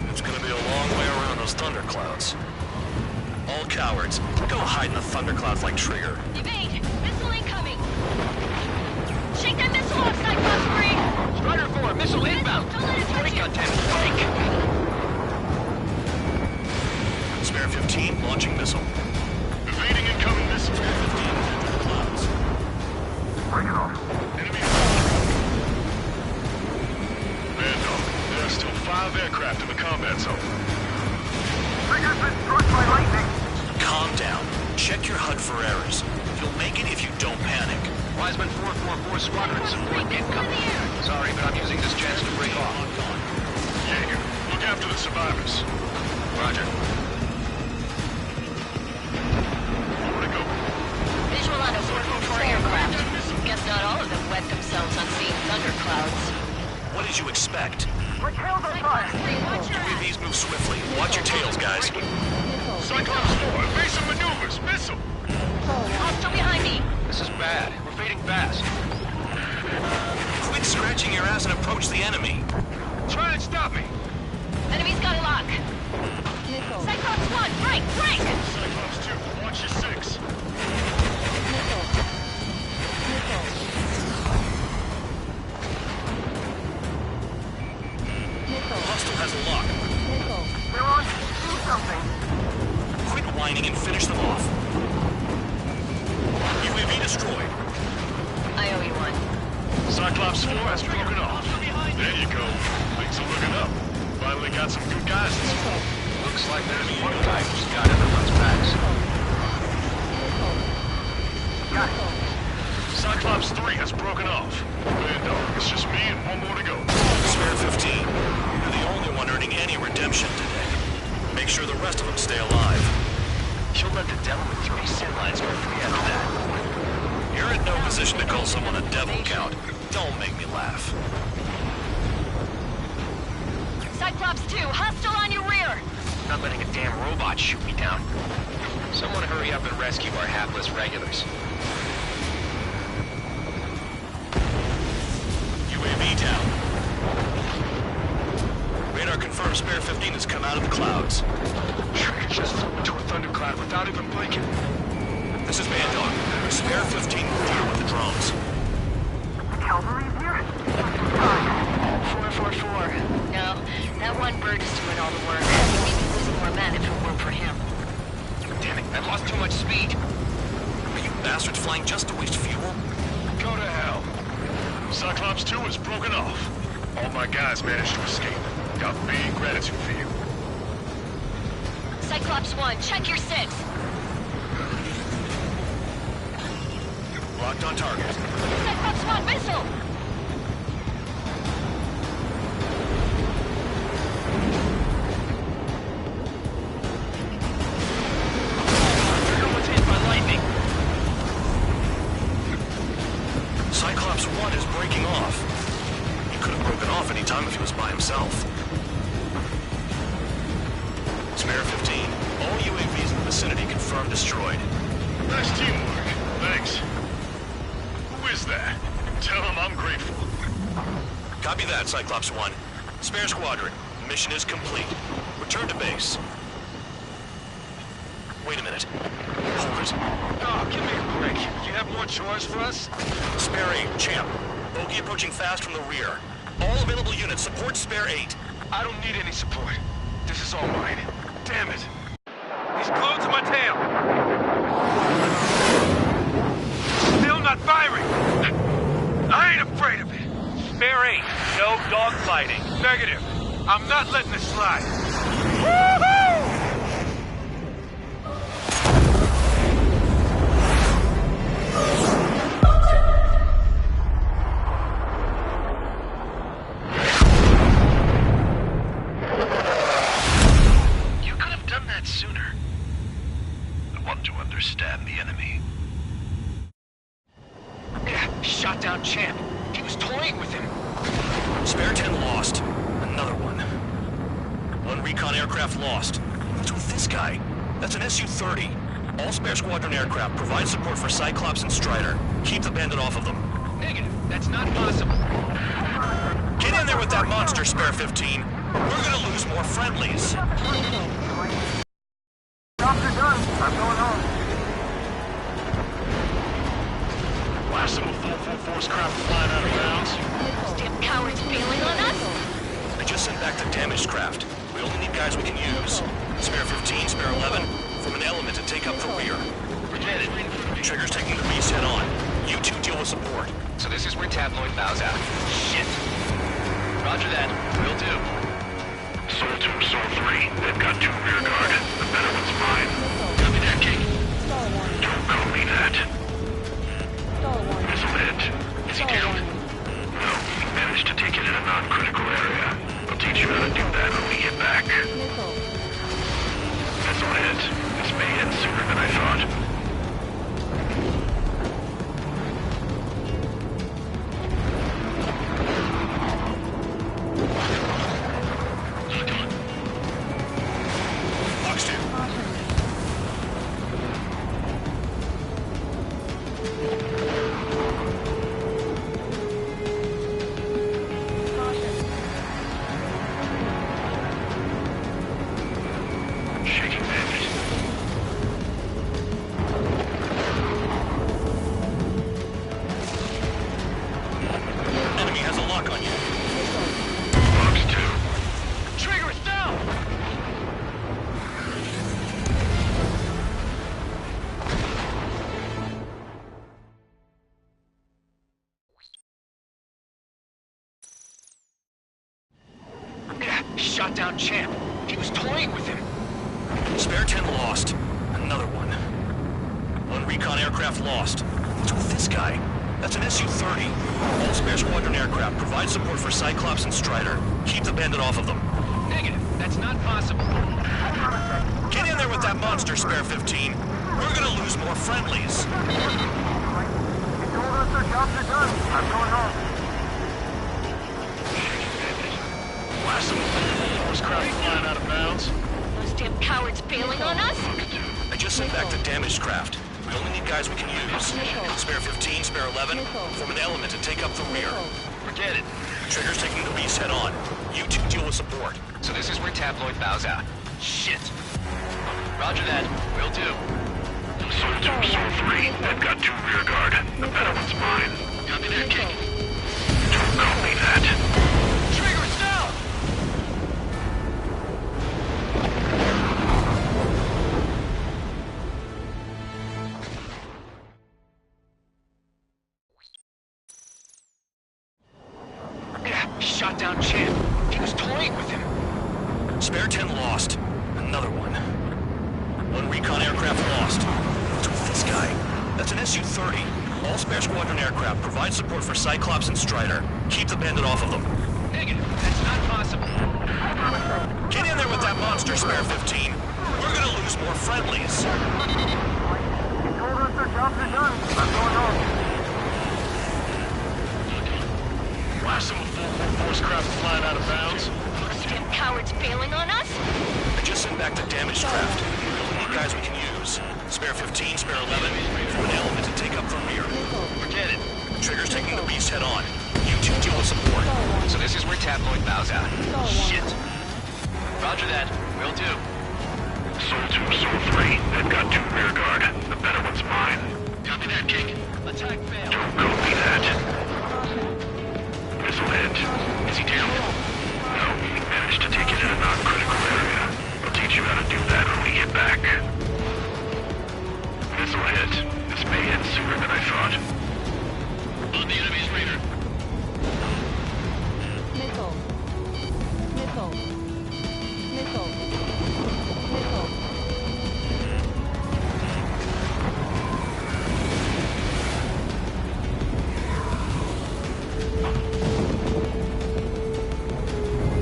It's gonna be a long way around those thunderclouds. All cowards, go hide in the thunderclouds like Trigger. Evade! Missile incoming! Shake that missile off, Cyclops 3! Strider 4, missile inbound. Don't let it touch Break you! content. Break! Spare 15 launching missile. Evading incoming missile. Spare 15 into the clouds. Enemy. Man, no. There are still 5 aircraft in the combat zone. Calm down. Check your HUD for errors. You'll make it if you don't panic. Wiseman 444 squadron support incoming. Sorry, but I'm using this chance to break off. Jaeger, look after the survivors. Roger. Where to go? Visual on a 444 aircraft. Guess not all of them wet themselves on seeing thunderclouds. What did you expect? Cyclops 3, watch your ass! UAVs move swiftly. Watch your tails, guys. Missile. Cyclops 4, evasive maneuvers, missile! Hostile behind me! This is bad. We're fading fast. Quit scratching your ass and approach the enemy. Try and stop me! Enemy's got a lock. Missile. Cyclops 1, break, break! Cyclops 2, watch your 6. Missile. Missile. Missile. Hostile has a lock. Missile. Quit whining and finish them off. UAV destroyed. I owe you one. Cyclops 4 has broken off. There you go. Things are looking up. Finally got some good guys. Looks like there's one guy who's got everyone's backs. Cyclops 3 has broken off. Man, dog, it's just me and one more to go. Spare 15. You're the only one earning any redemption today. Make sure the rest of them stay alive. You'll let the devil with 3 sin lines go free after that. You're in no position to call someone a devil, Count. Don't make me laugh. Cyclops 2, hostile on your rear! Not letting a damn robot shoot me down. Someone hurry up and rescue our hapless regulars. UAV down. Radar confirms Spare 15 has come out of the clouds. Trigger just flew into a thundercloud without even blinking. This is Band Dog. Spare 15 will deal with the drones. Cavalry's here? 444. No, that one bird is doing all the work. We've been losing more men if it weren't for him. Damn it, I've lost too much speed. Are you bastards flying just to waste fuel? Go to hell. Cyclops 2 is broken off. All my guys managed to escape. Got big gratitude for you. Cyclops 1, check your 6. Locked on target. Cyclops 1, missile! Everyone's hit by lightning. Cyclops 1 is breaking off. He could have broken off any time if he was by himself. Spare 15. All UAVs in the vicinity confirmed destroyed. Nice teamwork. Thanks. Who is that? Tell him I'm grateful. Copy that, Cyclops 1. Spare squadron. Mission is complete. Return to base. Wait a minute. Hold it. Oh, give me a break. You have more chores for us? Spare 8, Champ. Bogey approaching fast from the rear. All available units support Spare 8. I don't need any support. This is all mine. Damn it. He's glued to my tail. Still not firing. I ain't afraid of it. Spare 8. No dogfighting. Negative. I'm not letting this slide. Woohoo! Sooner. I want to understand the enemy. Yeah, shot down Champ. He was toying with him. Spare 10 lost. Another one. One recon aircraft lost. What's with this guy? That's an Su-30. All Spare Squadron aircraft provide support for Cyclops and Strider. Keep the bandit off of them. Negative. That's not possible. Get in there with that monster, Spare 15. We're gonna lose more friendlies. Jobs are done. I'm going home. Blast them with full force craft flying out of bounds. Those damn cowards bailing on us? I just sent back the damaged craft. We only need guys we can use. Spare 15, Spare 11, form an element and take up the rear. Forget it. Trigger's taking the beast head on. You two deal with support. So this is where Tabloid bows out. Shit. Roger that. Will do. Soul 2, Soul 3. They've got 2 rear guard. The better one's mine. Copy that, King. Star warning. Don't call me that. Star warning. Missile hit. Is he Star down? warning. No, he managed to take it in a non-critical area. I'll teach you how to do that when we get back. Missile. Missile hit. This may end sooner than I thought. Shot down Champ. He was toying with him. Spare 10 lost. Another one. One recon aircraft lost. What's with this guy? That's an Su-30. All Spare Squadron aircraft provide support for Cyclops and Strider. Keep the bandit off of them. Negative. That's not possible. Get in there with that monster, Spare 15. We're gonna lose more friendlies. They told us their jobs are done. I'm going home. Blast them with full force craft flying out of bounds. Those damn cowards bailing on us? I just sent back the damaged craft. We only need guys we can use. Spare 15, Spare 11, form an element and take up the rear. Forget it. Trigger's taking the beast head on. You two deal with support. So this is where Tabloid bows out. Shit. Roger that. Will do. Soul 2, Soul 3. They've got 2 rear guard. The better one's mine. Copy that, King. Don't call me that. Trigger, it's down! shot down Champ. He was toying with him. Spare 10 lost. Another one. One recon aircraft lost. What's with this guy? That's an Su-30. All spare squadron aircraft provide support for Cyclops and Strider. Keep the bandit off of them. Negative. That's not possible. Get in there with that monster, Spare 15. We're gonna lose more friendlies. Told us their jobs are done. I'm going home. Why some full force craft flying out of bounds? Those damn cowards bailing on us? I just sent back the damaged craft. The only more guys we can use. Spare 15, Spare 11, form an element to take up from rear. Forget it. Trigger's taking the beast head on. You two deal with support. So this is where Tabloid bows out. Shit. Roger that. Will do. Soul 2, Soul 3. They've got 2 rear guard. The better one's mine. Copy that, King. Attack failed. Don't copy that. Missile hit. Is he down? No, he managed to take it in a non-critical area. I'll teach you how to do that when we get back. Missile hit. This may hit sooner than I thought. On the enemy's radar. Missile. Missile. Missile. Missile.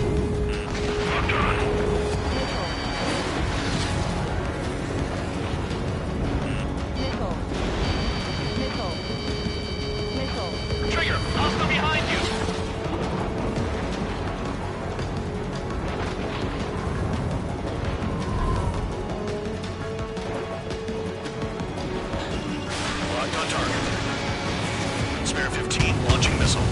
Locked on. Missile. Missile. Missile. Trigger, hostile behind you. Locked on target. Spare 15, launching missile.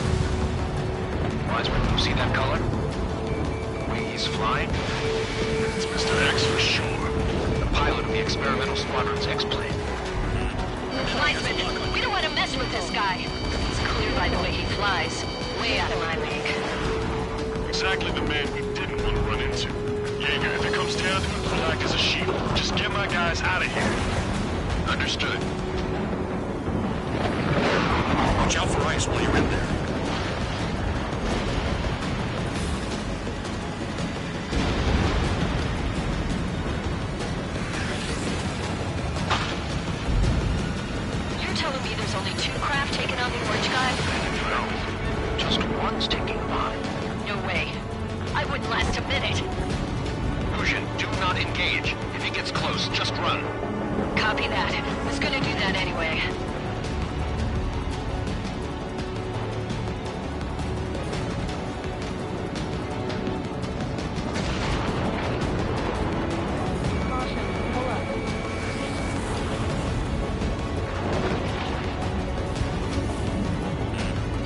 Wiseman, you see that color? The way he's flying? It's Mr. X for sure. The pilot of the experimental squadron's X-plane. Weissman, we don't want to mess with this guy. It's clear by the way he flies. Way out of my league. Exactly the man we didn't want to run into. Jaeger, if it comes down to it, we'll act as a shield. Just get my guys out of here. Understood. Watch out for ice while you're in there. You're telling me there's only 2 craft taking on the orange guy? No, just one's taking on. No way. I wouldn't last a minute. Fusion, do not engage. If he gets close, just run. Copy that. Was gonna do that anyway. Caution. Pull up.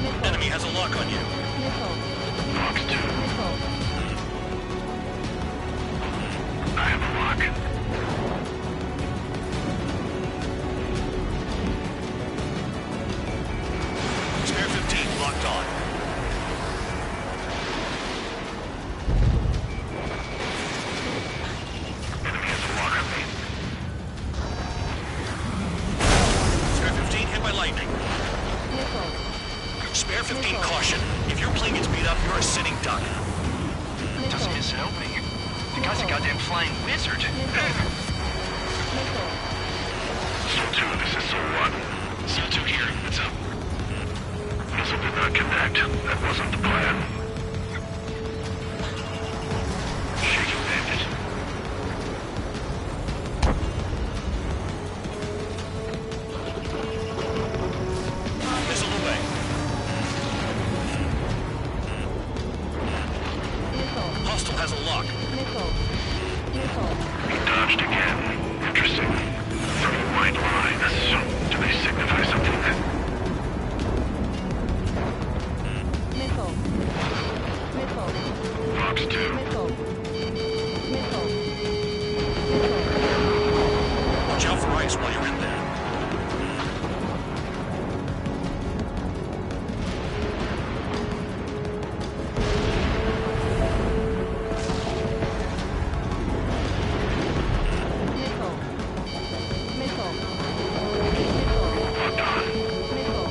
Missile. Enemy has a lock on you. Missile. Fox 2, Missile. I have a lock. Spare 15, locked on. Enemy has a lock on me. Spare 15, hit by lightning. Missile. Spare 15, caution. If your plane gets beat up, you're a sitting duck. Doesn't miss an opening. The guy's a goddamn flying wizard. Missile. Soul 2, this is Soul 1. Soul 2 here. What's up? Missile did not connect. That wasn't the plan. Shaking bandit. Missile away. Missile. Hostile has a lock. Missile. Missile. He dodged again. Interesting. 30 white lines. Do they signify something? Missile. Missile. Fox 2. Missile. Missile. Watch out for ice while you're in there. Missile. Missile. Locked on. Missile.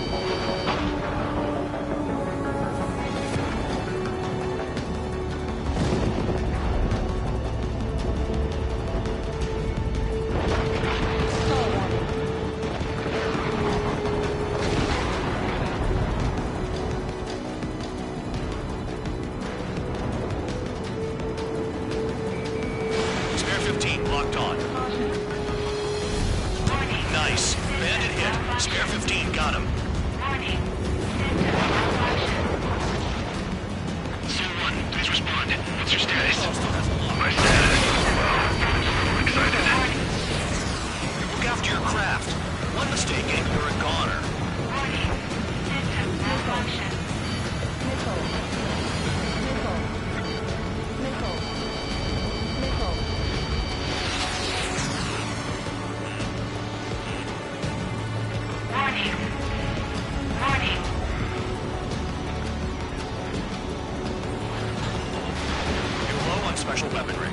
Spare 15, got him. Soul 1, please respond. What's your status? My status? I'm excited. Look after your craft. One mistake and you're a goner. You're low on special weaponry.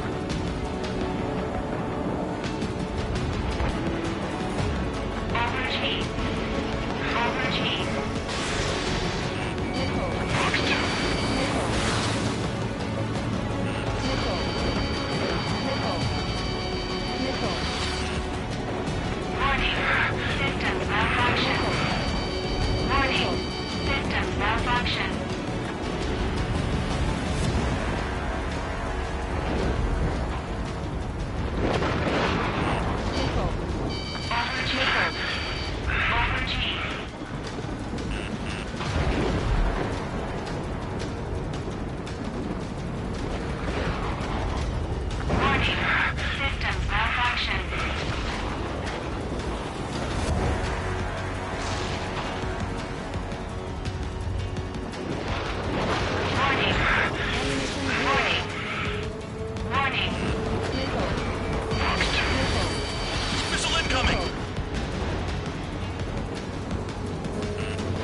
Missile incoming!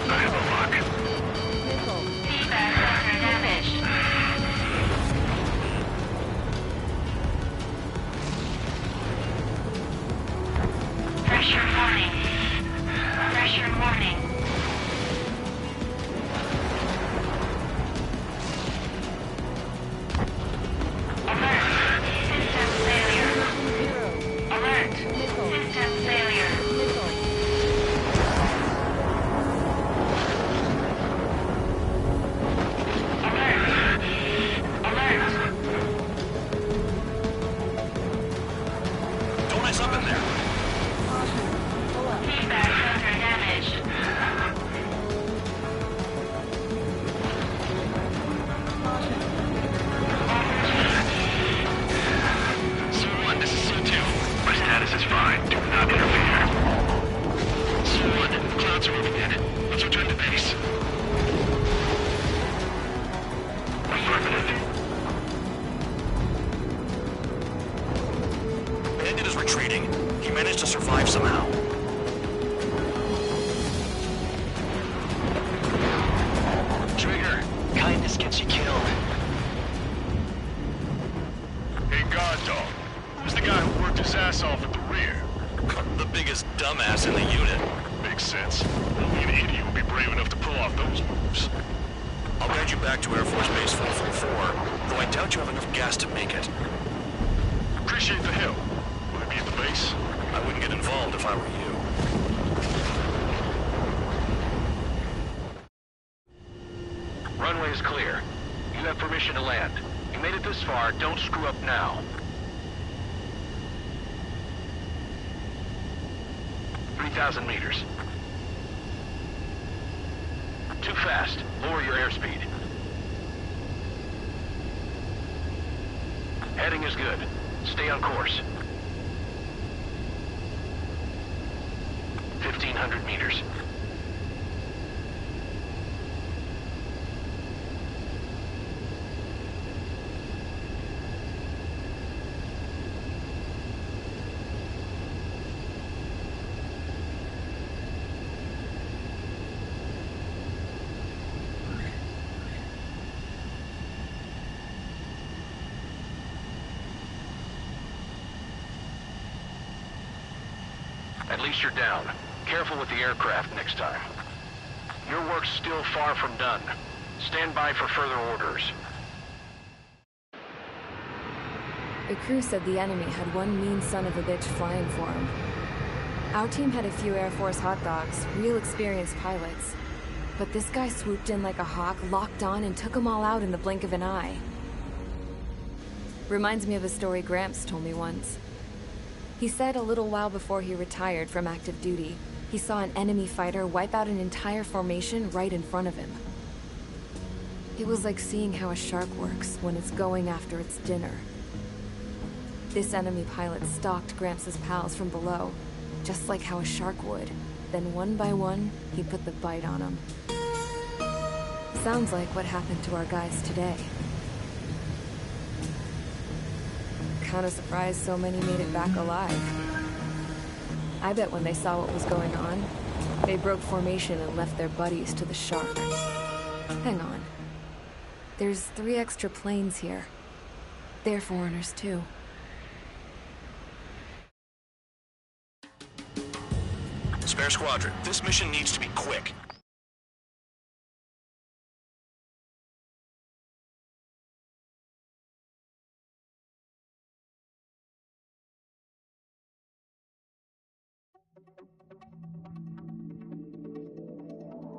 I have a lock. Pressure warning. Don't mess up in there. Feedback center damaged. Soul 1, this is Soul 2. My status is fine. Do not interfere. Soul 1, clouds are moving in. Let's return to base. Affirmative. Bandit is retreating. He managed to survive somehow. Trigger, kindness gets you killed. Hey, guard dog. Who's the guy who worked his ass off at the rear? The biggest dumbass in the unit. Makes sense. Only an idiot would be brave enough to pull off those moves. I'll guide you back to Air Force Base 444, though I doubt you have enough gas to make it. Appreciate the help. Will it be at the base? I wouldn't get involved if I were you. Runway is clear. You have permission to land. You made it this far, don't screw up now. 3,000 meters. Too fast. Lower your airspeed. Heading is good. Stay on course. 1,500 meters. At least you're down. Careful with the aircraft next time. Your work's still far from done. Stand by for further orders. The crew said the enemy had one mean son of a bitch flying for him. Our team had a few Air Force hot dogs, real experienced pilots. But this guy swooped in like a hawk, locked on, and took them all out in the blink of an eye. Reminds me of a story Gramps told me once. He said a little while before he retired from active duty, he saw an enemy fighter wipe out an entire formation right in front of him. It was like seeing how a shark works when it's going after its dinner. This enemy pilot stalked Gramps' pals from below, just like how a shark would. Then one by one, he put the bite on them. Sounds like what happened to our guys today. Kinda surprised so many made it back alive. I bet when they saw what was going on, they broke formation and left their buddies to the shark. Hang on. There's 3 extra planes here. They're foreigners too. Spare Squadron, this mission needs to be quick.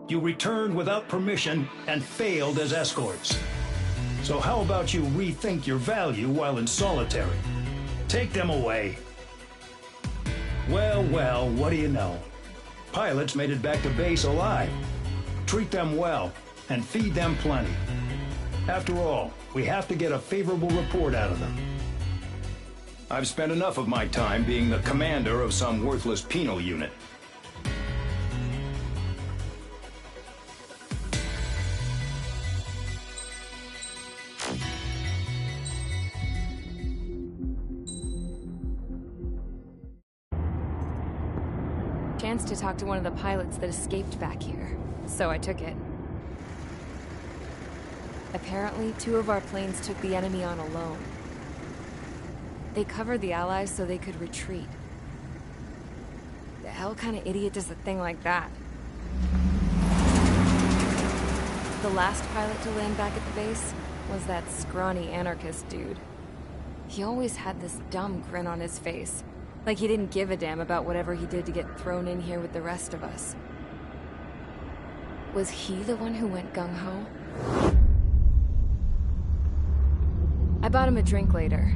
You returned without permission and failed as escorts. So how about you rethink your value while in solitary? Take them away. Well, well, what do you know? Pilots made it back to base alive. Treat them well and feed them plenty. After all, we have to get a favorable report out of them. I've spent enough of my time being the commander of some worthless penal unit. Chance to talk to one of the pilots that escaped back here, so I took it. Apparently, 2 of our planes took the enemy on alone. They covered the Allies so they could retreat. The hell kind of idiot does a thing like that? The last pilot to land back at the base was that scrawny anarchist dude. He always had this dumb grin on his face. Like he didn't give a damn about whatever he did to get thrown in here with the rest of us. Was he the one who went gung-ho? I bought him a drink later.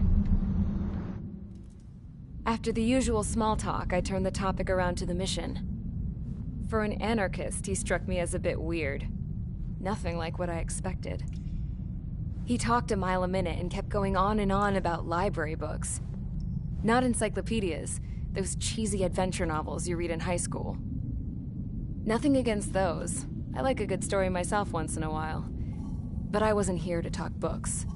After the usual small talk, I turned the topic around to the mission. For an anarchist, he struck me as a bit weird. Nothing like what I expected. He talked a mile a minute and kept going on and on about library books. Not encyclopedias, those cheesy adventure novels you read in high school. Nothing against those. I like a good story myself once in a while. But I wasn't here to talk books.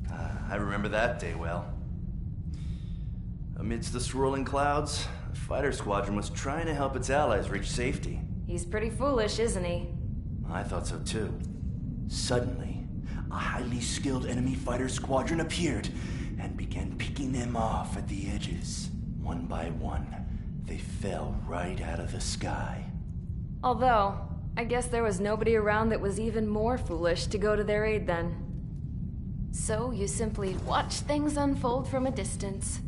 I remember that day well. Amidst the swirling clouds, the fighter squadron was trying to help its allies reach safety. He's pretty foolish, isn't he? I thought so too. Suddenly, a highly skilled enemy fighter squadron appeared and began picking them off at the edges. One by one, they fell right out of the sky. Although, I guess there was nobody around that was even more foolish to go to their aid then. So you simply watch things unfold from a distance.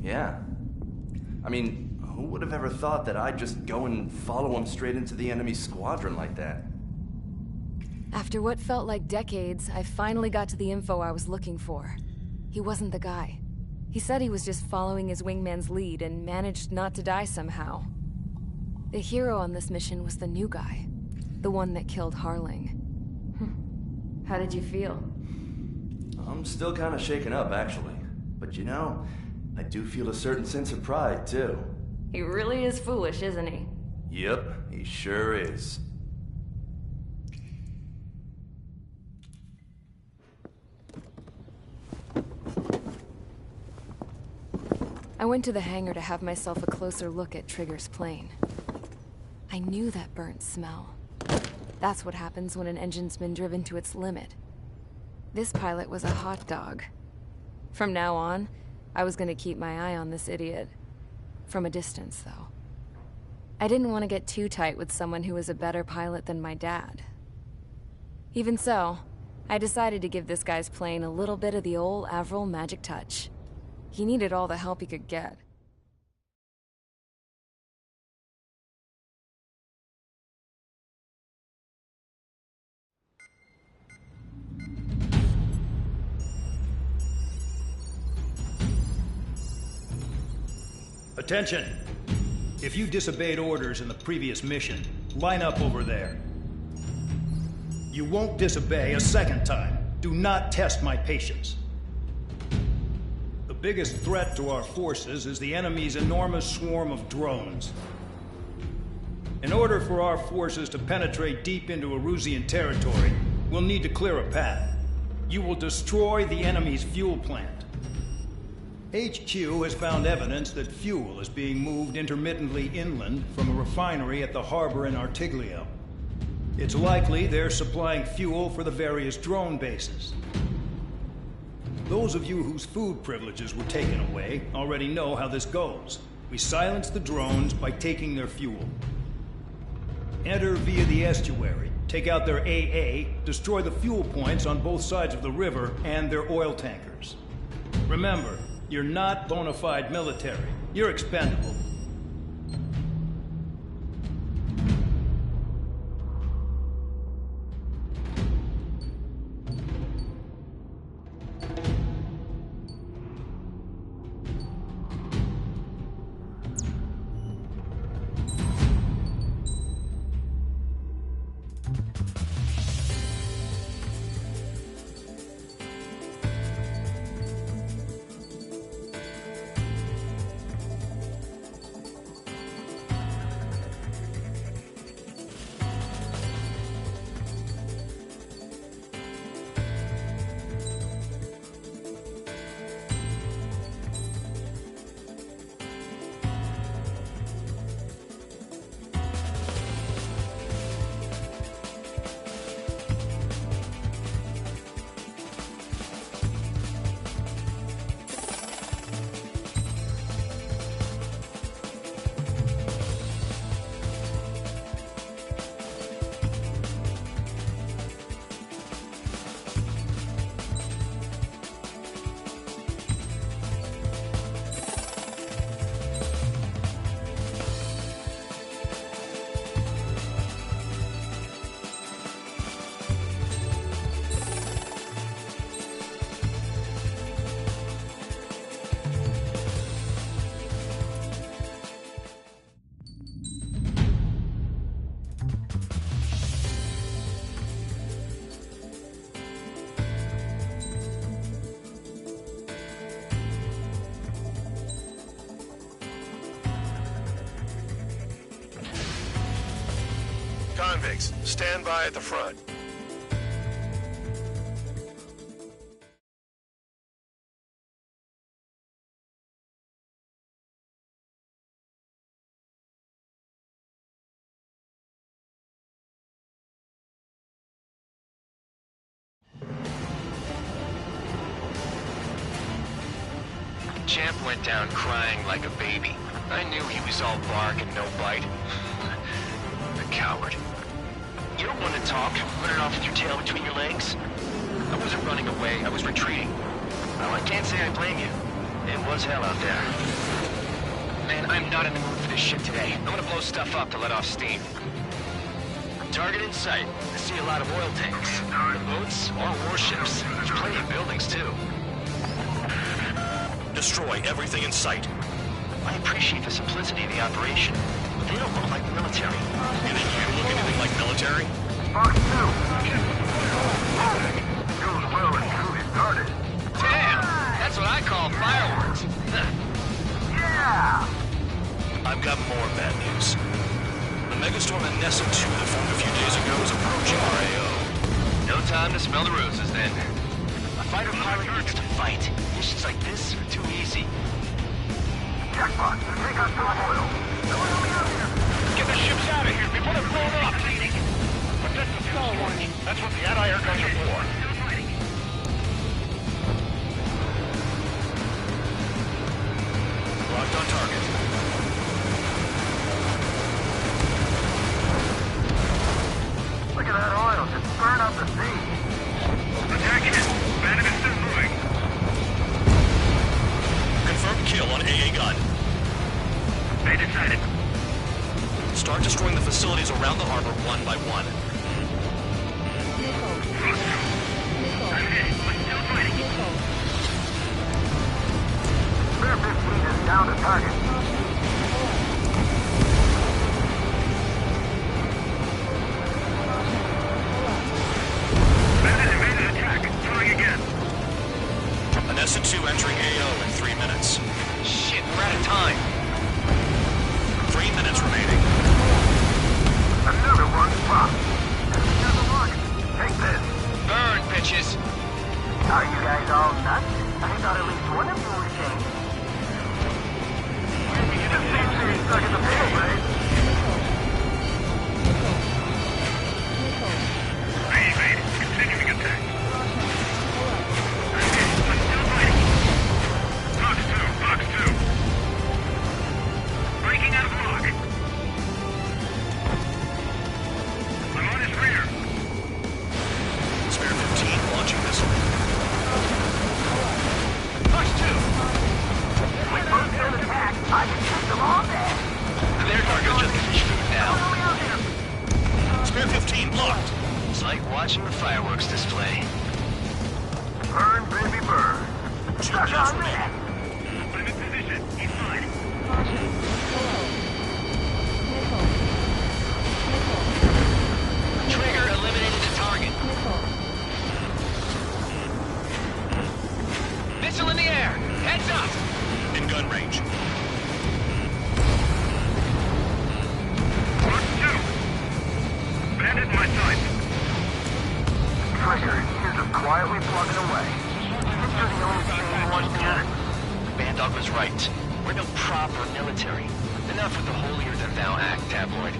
Yeah. I mean, who would have ever thought that I'd just go and follow him straight into the enemy squadron like that? After what felt like decades, I finally got to the info I was looking for. He wasn't the guy. He said he was just following his wingman's lead and managed not to die somehow. The hero on this mission was the new guy. The one that killed Harling. How did you feel? I'm still kind of shaken up, actually. But you know, I do feel a certain sense of pride, too. He really is foolish, isn't he? Yep, he sure is. I went to the hangar to have myself a closer look at Trigger's plane. I knew that burnt smell. That's what happens when an engine's been driven to its limit. This pilot was a hot dog. From now on, I was gonna keep my eye on this idiot. From a distance, though. I didn't want to get too tight with someone who was a better pilot than my dad. Even so, I decided to give this guy's plane a little bit of the old Avril magic touch. He needed all the help he could get. Attention! If you disobeyed orders in the previous mission, line up over there. You won't disobey a second time. Do not test my patience. The biggest threat to our forces is the enemy's enormous swarm of drones. In order for our forces to penetrate deep into Erusian territory, we'll need to clear a path. You will destroy the enemy's fuel plant. HQ has found evidence that fuel is being moved intermittently inland from a refinery at the harbor in Artiglio. It's likely they're supplying fuel for the various drone bases. Those of you whose food privileges were taken away already know how this goes. We silence the drones by taking their fuel. Enter via the estuary, take out their AA, destroy the fuel points on both sides of the river and their oil tankers. Remember, you're not bona fide military. You're expendable. Convicts, stand by at the front. Champ went down crying like a baby. I knew he was all bark and no bite. The coward. You don't want to talk, running off with your tail between your legs? I wasn't running away, I was retreating. Well, I can't say I blame you. It was hell out there. Man, I'm not in the mood for this shit today. I'm gonna blow stuff up to let off steam. Target in sight. I see a lot of oil tanks. Boats or warships. There's plenty of buildings, too. Destroy everything in sight. I appreciate the simplicity of the operation, but they don't look like the military. You think you look anything like military? Fox 2. News well and truly started. Damn! That's what I call fireworks. Yeah! I've got more bad news. The megastorm at Nessa 2 that formed a few days ago is approaching our AO. No time to smell the roses, then. A fighter pilot needs to fight. Missions like this are too easy. Jackpot, take us to the oil. Get the ships out of here before they're blown up! Protect the fuel warning. That's what the anti-air guns are for. Locked on target. Look at that oil, just burn up the sea. Attacking it. Bandit is still moving. Confirmed kill on AA gun. They decided. Start destroying the facilities around the harbor one by one. Spare 15 is down to target. watching the fireworks display. Burn, baby, burn. Two kills remaining. I'm in position. He's fine. Caution. Missile. Missile. Missile. Trigger eliminated the target. Missile. Missile in the air. Heads up. In gun range. Mark 2. Bandit in my sights. Trigger, you're just quietly plugging away. You're the only thing you want here. Bandog was right. We're no proper military. Enough with the holier-than-thou act, tabloid.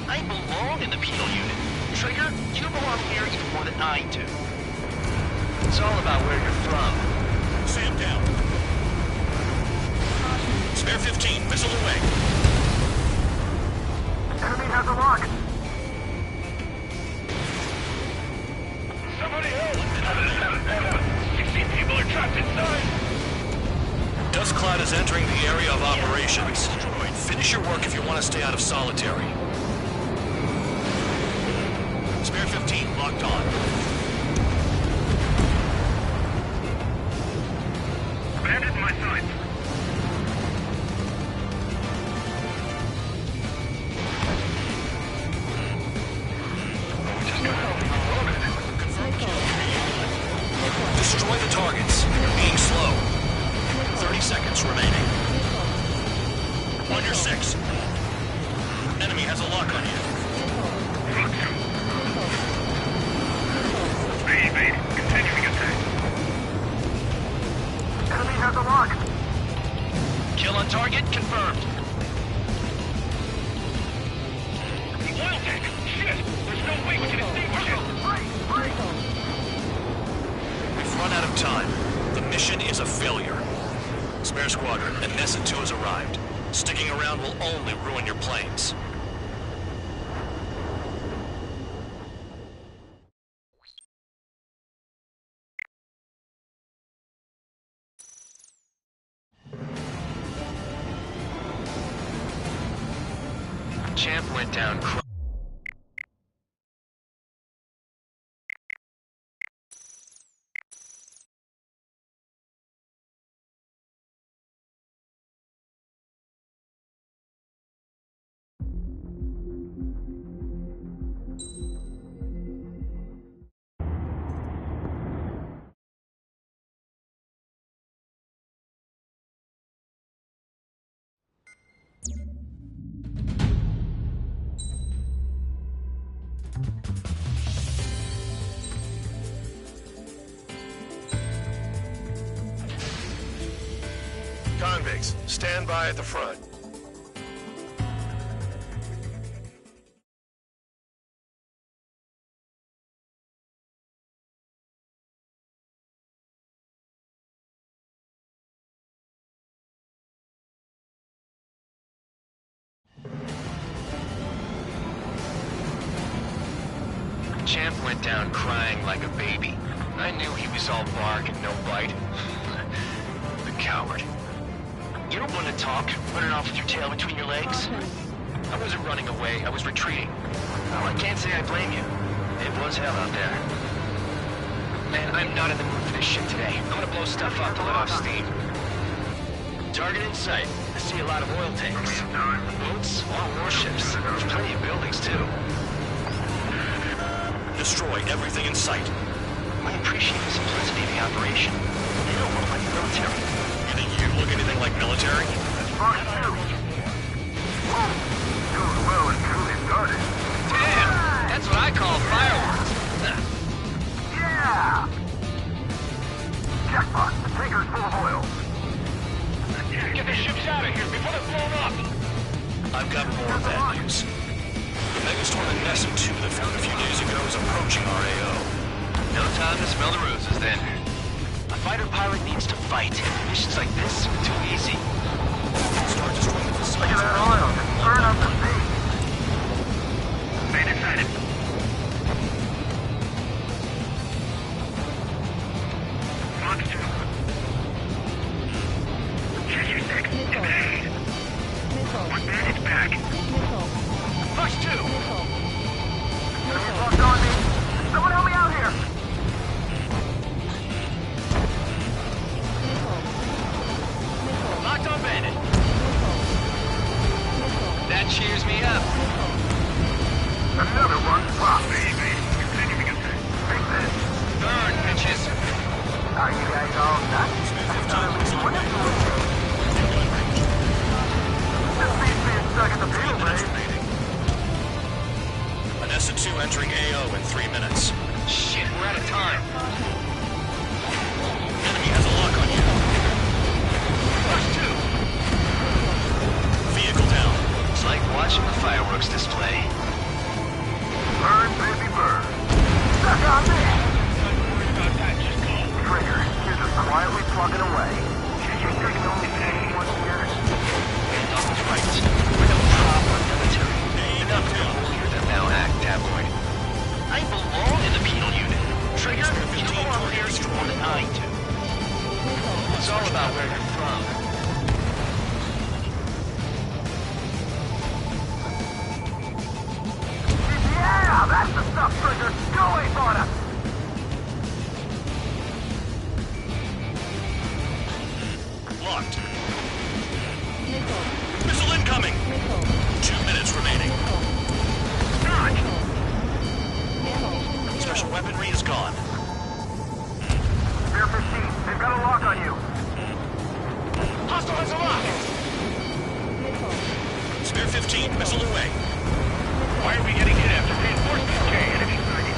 I belong in the penal unit. Trigger, you belong here even more than I do. It's all about where you're from. Sam down. Spare 15, missile away. Enemy has a lock. Somebody help! 16 people are trapped inside! Dust Cloud is entering the area of operations. Finish your work if you want to stay out of solitary. Spare 15, locked on. Bandit in my sights. Destroy the targets. You're being slow. 30 seconds remaining. On your 6. Enemy has a lock on you. Evade. Continuing attack. Enemy has a lock. Kill on target confirmed. The oil tank! Shit! There's no way we can extinguish it! We've run out of time. The mission is a failure. Spare Squadron, and Nessa 2 has arrived. Sticking around will only ruin your planes. Champ went down. Convicts, stand by at the front. Champ went down crying like a baby. I knew he was all bark and no bite. The coward. You don't want to talk, running off with your tail between your legs? I wasn't running away, I was retreating. Well, I can't say I blame you. It was hell out there. Man, I'm not in the mood for this shit today. I'm gonna blow stuff up to let off steam. Target in sight. I see a lot of oil tanks. Boats, all warships. There's plenty of buildings, too. Destroy everything in sight. I appreciate the simplicity of the operation. You don't look like the military. You think you look anything like military? Mark 2. Oh, you're well and truly started. Damn! That's what I call fireworks. Yeah! Jackpot, the tanker's full of oil. Get the ships out of here before they're blown up! I've got more bad news. The Megastorm and Nessa 2 that found a few days ago is approaching our AO. No time to smell the roses, then. A fighter pilot needs to fight. Missions like this are too easy. Start destroying the facility. Look at that oil. Burn up the sea. Bandit sighted. Fox 2. Cheshire 6. Evade! Missile. One bandit's back. Missile. Fox 2! Missile. Enemy locked on me. Someone help me out here! Locked on bandit. That cheers me up. Another one pop, baby. Continuing attack. Take this. Burn, bitches. Are you guys all nuts? This beats being stuck at the field, babe. Anessa 2 entering AO in 3 minutes. Shit, we're out of time. Enemy has a lock on you. Push 2. Vehicle down. It's like watching the fireworks display. Burn, baby, burn. Stuck on me! Trigger, you're just quietly plugging away. You're taking only one here. Donald's right. We're the proper military. Enough to holier than thou act, tabloid. I belong in the penal unit. Trigger, you belong here if you want to I do. It's all about where you're from. Yeah, that's the stuff, Trigger. Go away, Barda. Locked. Missile incoming. 2 minutes remaining. Special weaponry is gone. Spear 15, they've got a lock on you. Hostile has a lock! Spear 15, missile away. Why are we getting hit after reinforcements? Okay, enemy sighted.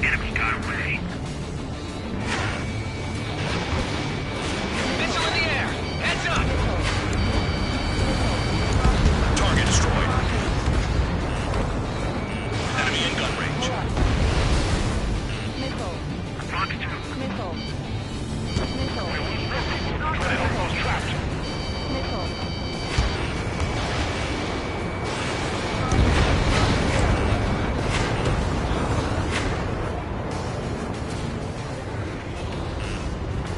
Enemy got away. Missile in the air! Heads up! Target destroyed. Enemy in gun range. Fox 2. Credit almost trapped.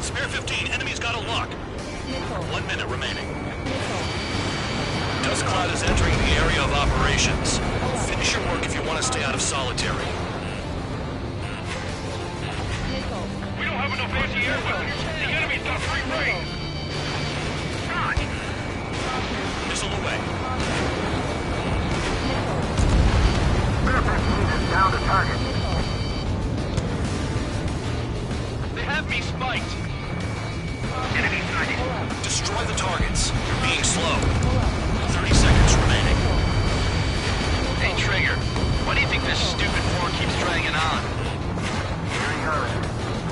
Spear 15, enemy's got a lock. 1 minute remaining. Dust Cloud is entering the area of operations. Finish your work if you want to stay out of solitary. We don't have enough anti-air weapons. The enemy's got free reign. Dodge! Missile away. Spear 15 is down to target. They have me spiked. Enemy sighted. Destroy the targets. You're being slow. 30 seconds remaining. Hey, Trigger. Why do you think this stupid war keeps dragging on? Here he goes.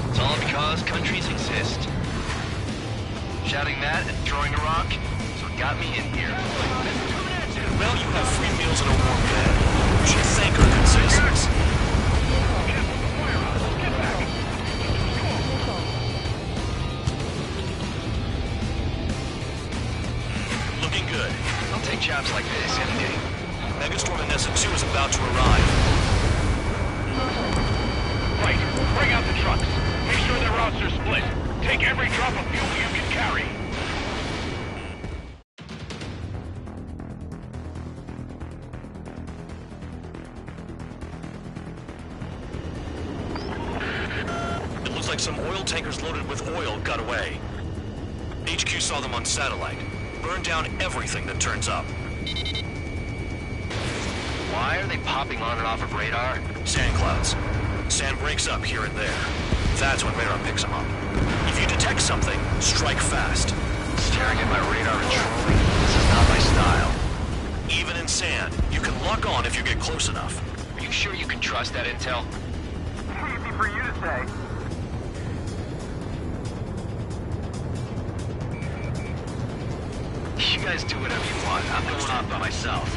It's all because countries exist. Shouting that and throwing a rock is what got me in here. Well, you have free meals and a warm bed. You should thank our good citizens. Looking good. I'll take jobs like this any day. Megastorm Anessa 2 is about to arrive. Right. Bring out the trucks. Make sure their routes are split. Take every drop of fuel you can carry. It looks like some oil tankers loaded with oil got away. HQ saw them on satellite. Burn down everything that turns up. Why are they popping on and off of radar? Sand clouds. Sand breaks up here and there. That's when radar picks them up. If you detect something, strike fast. Staring at my radar and trolling? This is not my style. Even in sand, you can lock on if you get close enough. Are you sure you can trust that intel? Easy for you to say. You guys do whatever you want. I'm going off by myself.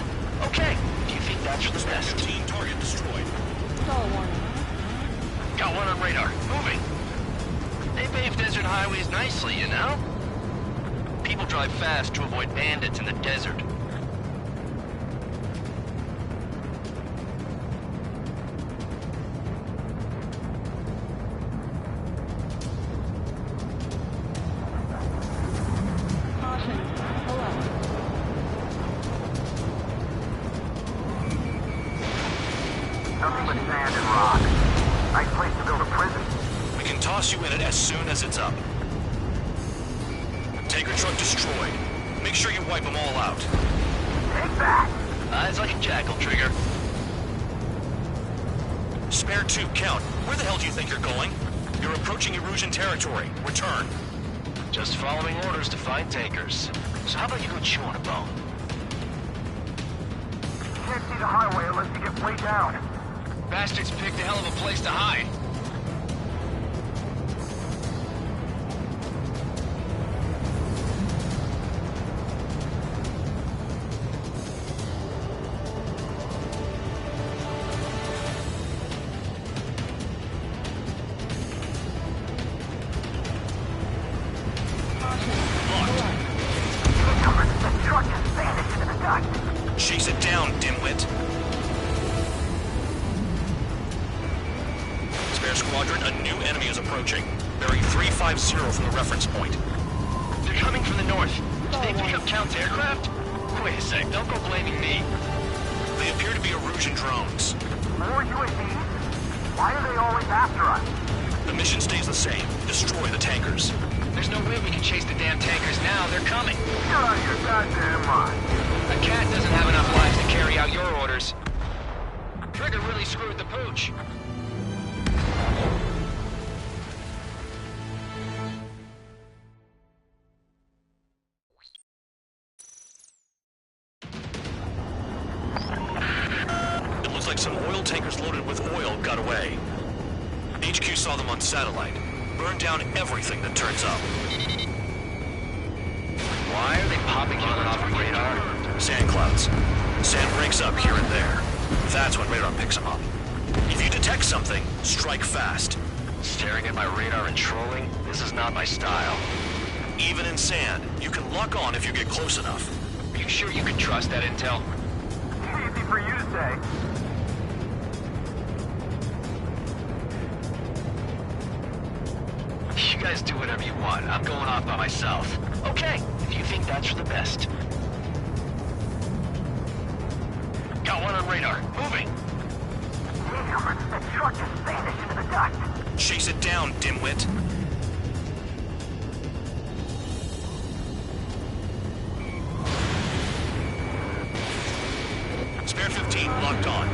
Okay. Do you think that's for the best? 15 target destroyed. Got one on radar. Moving. They pave desert highways nicely, you know? People drive fast to avoid bandits in the desert. toss you in it as soon as it's up. Tanker truck destroyed. Make sure you wipe them all out. Take that! Eyes like a jackal, Trigger. Spare 2, count. Where the hell do you think you're going? You're approaching Erusian territory. Return. Just following orders to find tankers. So how about you go chew on a bone? Can't see the highway unless you get way down. Bastards picked a hell of a place to hide. Chase it down, dimwit. Spare squadron, a new enemy is approaching. Bearing 350 from the reference point. They're coming from the north. Did they pick up Count's aircraft? Wait a sec, don't go blaming me. They appear to be Erusian drones. More UAVs? Why are they always after us? The mission stays the same. Destroy the tankers. There's no way we can chase the damn tankers now. They're coming. You're out of your goddamn mind. A cat doesn't have enough lives to carry out your orders. Trigger really screwed the pooch. It looks like some oil tankers loaded with oil got away. HQ saw them on satellite. Burned down everything that turns up. Why are they popping on and off of radar? Sand clouds. Sand breaks up here and there. That's when radar picks them up. If you detect something, strike fast. Staring at my radar and trolling? This is not my style. Even in sand, you can lock on if you get close enough. Are you sure you can trust that intel? Easy for you to say. You guys do whatever you want. I'm going off by myself. Okay, if you think that's for the best. Got one on radar. Moving. Newcomers, that truck just vanished into the dust. Chase it down, dimwit. Spare 15 locked on.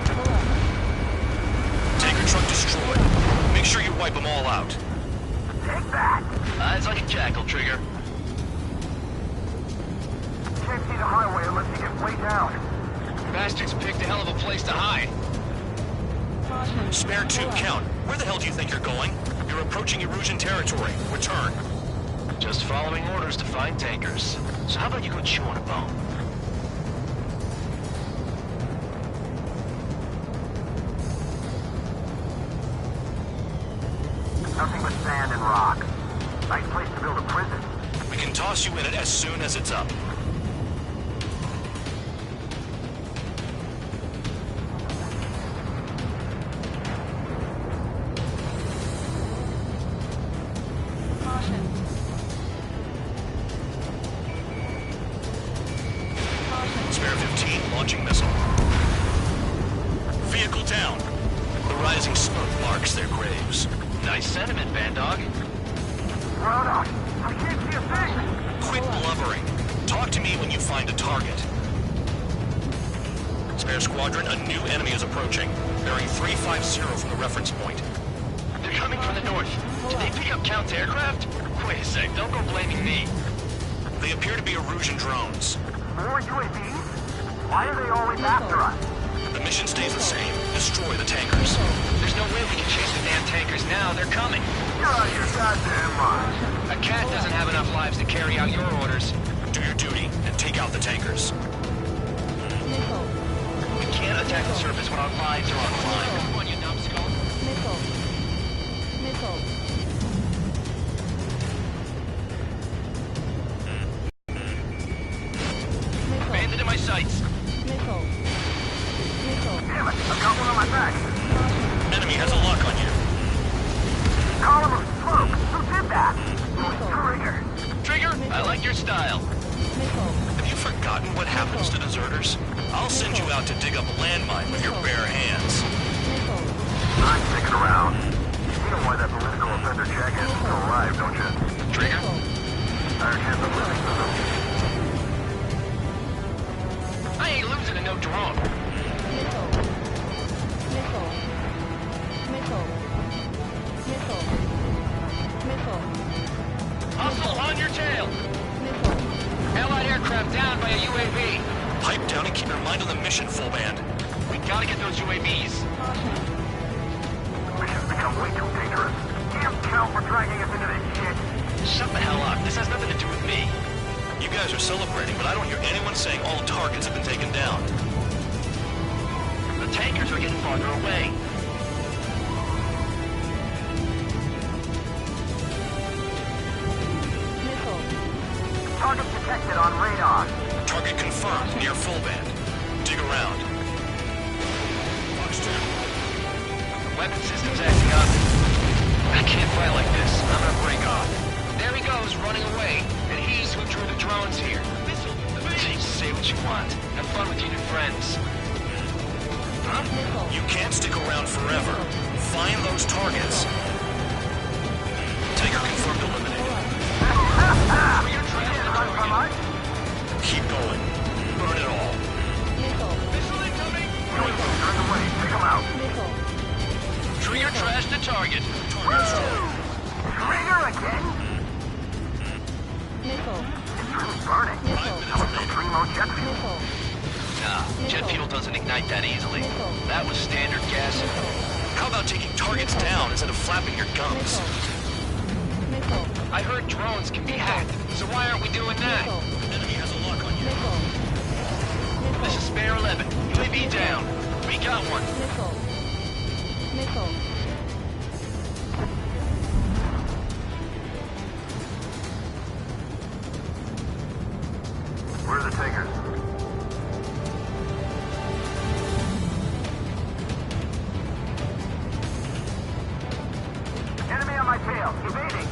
Tanker truck destroyed. Make sure you wipe them all out. Take that! Eyes like a jackal, Trigger. Can't see the highway unless you get way down. Bastards picked a hell of a place to hide. Spare 2, count. Where the hell do you think you're going? You're approaching Erusian territory. Return. Just following orders to find tankers. So how about you go chew on a bone? Nothing but sand and rock. Nice place to build a prison. We can toss you in it as soon as it's up. Spare 15 launching missile. Vehicle down. The rising smoke marks their graves. Nice sentiment, Bandog. Run on! I can't see a thing! Quit blubbering. Talk to me when you find a target. Spare squadron, a new enemy is approaching. Bearing 350 from the reference point. They're coming from the north. Did they pick up Count's aircraft? Wait a sec, don't go blaming me. They appear to be Erusian drones. More UAVs? Why are they always after us? The mission stays the same. Destroy the tankers. There's no way we can chase the damn tankers now. They're coming. You're out of your goddamn mind. A cat doesn't have enough lives to carry out your orders. Do your duty and take out the tankers. We can't attack the surface when our lives are on the line. Come on, you numbskull. Missile. Missile. Bandit in my sights. Missile. Missile. Damn it, I've got one on my back. Enemy has a lock on you. Column of smoke. Who did that? Trigger. Trigger, I like your style. Missile. Have you forgotten what happens to deserters? I'll send you out to dig up a landmine with your bare hands. Missile. I'm sticking around. You seem know why that political offender jackass is still alive, don't you? Trigger? Our chance of living with him. I ain't losing to no drone. Missile. Missile. Missile. Missile. Missile. Hustle on your tail. Missile. Allied aircraft down by a UAV. Pipe down and keep your mind on the mission, full band. We gotta get those UAVs. Mission's become way too dangerous. Damn Cal for dragging us into this shit. Shut the hell up. This has nothing to do with me. You guys are celebrating, but I don't hear anyone saying all targets have been taken down. The tankers are getting farther away. Missile. Target detected on radar. Target confirmed near full band. Dig around. Fox 2. Weapon systems acting up. I can't fight like this. I'm gonna break off. There he goes, running away. And he's who drew the drones here. Please say what you want. Have fun with your new friends. Huh? You can't stick around forever. Find those targets. Tanker confirmed eliminated. Keep going. Burn it all. Missile. Missile incoming! Turn away. Take him out. Missile. Trigger trash the target. Trigger again? Missile. It's really burning. Missile. That was some primo jet fuel. Missile. Nah, jet fuel doesn't ignite that easily. That was standard gas. How about taking targets down instead of flapping your gums? Missile. I heard drones can be hacked, so why aren't we doing that? Enemy has a lock on you. Missile. This is Spare 11. UAV down. We got one. Missile. Missile. Where are the tankers? Enemy on my tail. Evading.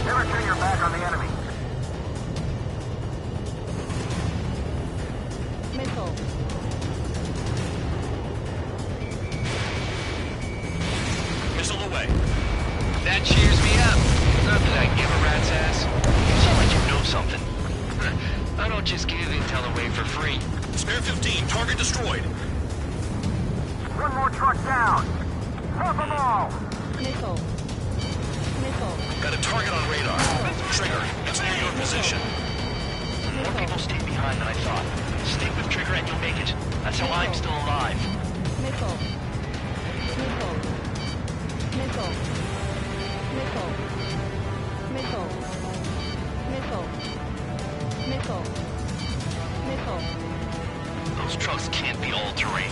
Never turn your back on the enemy. Missile. Missile away. That cheers me up. Not that I give a rat's ass. You sound like you know something. I don't just give intel away for free. Spare 15. Target destroyed. One more truck down. Drop them all. Missile. Missile. Got a target on radar. Trigger. It's near your position. More people stayed behind than I thought. Stick with Trigger and you'll make it. That's how I'm still alive. Missile. Missile. Missile. Missile. Missile. Missile. Missile. Missile. Those trucks can't be all-terrain.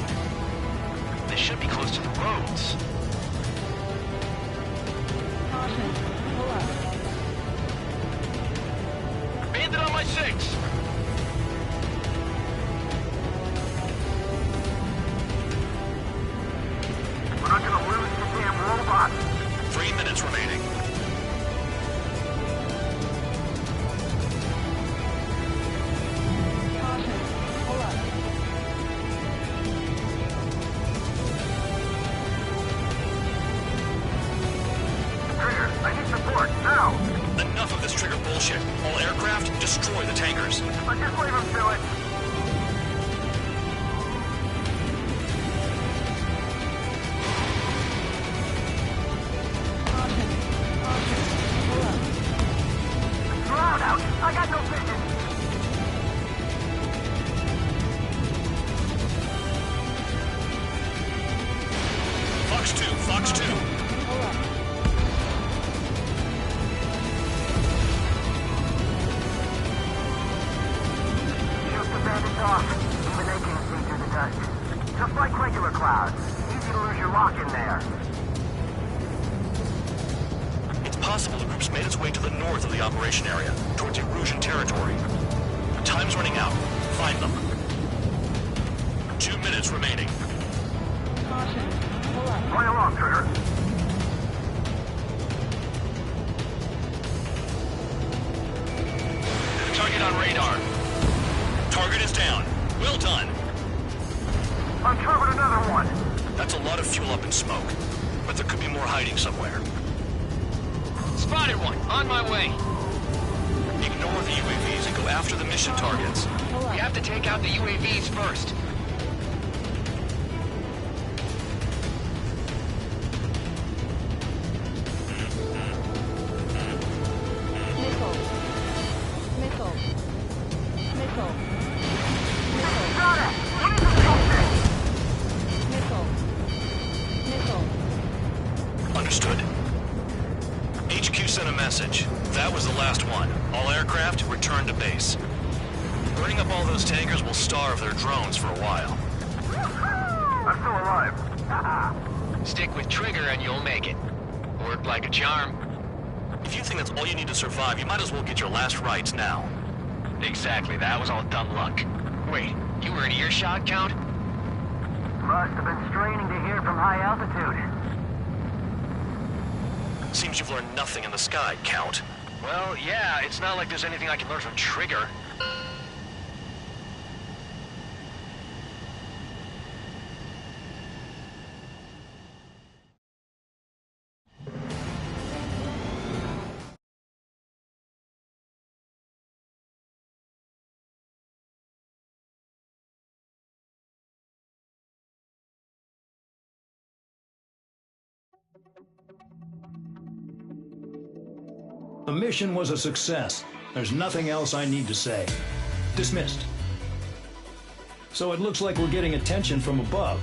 They should be close to the roads. Caution. Pull up. Bandit on my 6! We're not gonna lose the damn robot. 3 minutes remaining. Caution. Pull up. Trigger, I need support, now! Enough of this Trigger bullshit. All aircraft, destroy the tankers. But just leave him to it. Caution. Caution. Pull up. Drown out! I got no vision! Fox 2, Fox 2. Pull up. Shoot the bandits off. Even they can't see through the dust. Just like regular clouds. Easy to lose your lock in there. It's possible the group's made its way to the north of the operation area, towards Erusian territory. Time's running out. Find them. 2 minutes remaining. Caution. Pull up. Play along, Trigger. Target on radar. Target is down. Well done. That's a lot of fuel up in smoke. But there could be more hiding somewhere. Spotted one. On my way. Ignore the UAVs and go after the mission targets. We have to take out the UAVs first. Understood. HQ sent a message. That was the last one. All aircraft, return to base. Burning up all those tankers will starve their drones for a while. I'm still alive. Stick with Trigger and you'll make it. Worked like a charm. If you think that's all you need to survive, you might as well get your last rites now. Exactly, that was all dumb luck. Wait, you were in earshot, Count? Must have been straining to hear from high altitude. Seems you've learned nothing in the sky, Count. Well, yeah, it's not like there's anything I can learn from Trigger. The mission was a success. There's nothing else I need to say. Dismissed. So it looks like we're getting attention from above.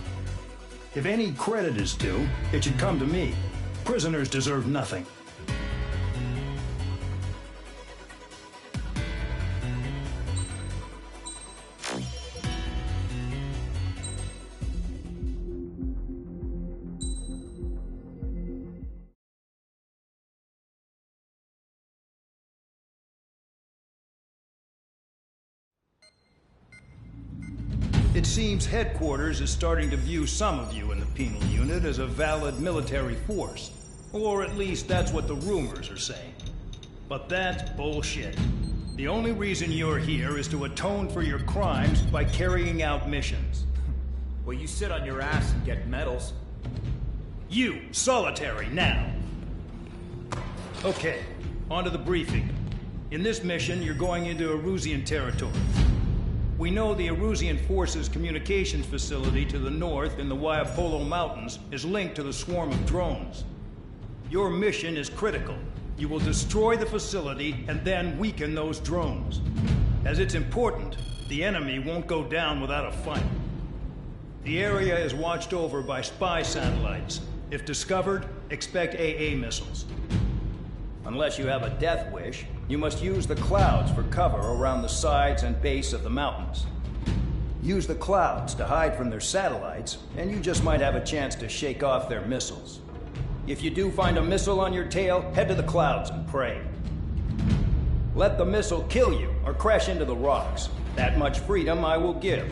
If any credit is due, it should come to me. Prisoners deserve nothing. It seems headquarters is starting to view some of you in the penal unit as a valid military force. Or at least that's what the rumors are saying. But that's bullshit. The only reason you're here is to atone for your crimes by carrying out missions. Well, you sit on your ass and get medals. You, solitary, now. Okay, on to the briefing. In this mission, you're going into Erusian territory. We know the Erusian Forces communications facility to the north in the Waiapolo Mountains is linked to the swarm of drones. Your mission is critical. You will destroy the facility and then weaken those drones. As it's important, the enemy won't go down without a fight. The area is watched over by spy satellites. If discovered, expect AA missiles. Unless you have a death wish, you must use the clouds for cover around the sides and base of the mountains. Use the clouds to hide from their satellites, and you just might have a chance to shake off their missiles. If you do find a missile on your tail, head to the clouds and pray. Let the missile kill you or crash into the rocks. That much freedom I will give.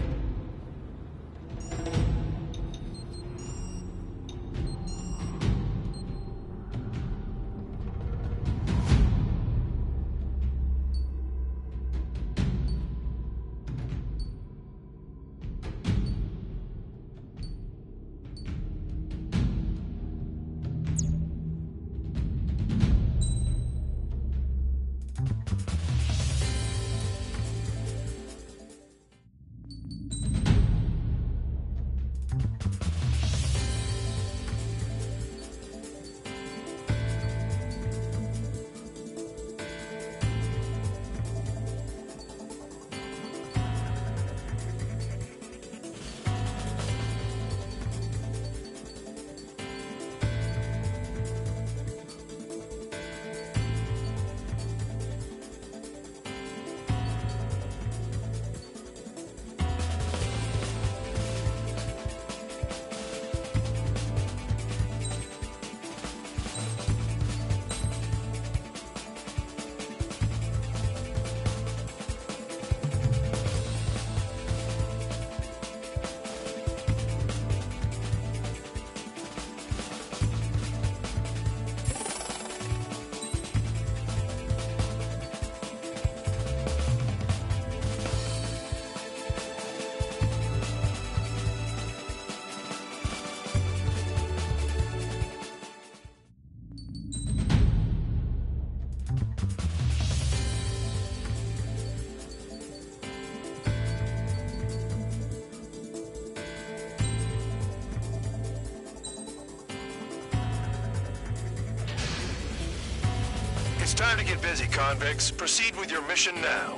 It's time to get busy, convicts. Proceed with your mission now.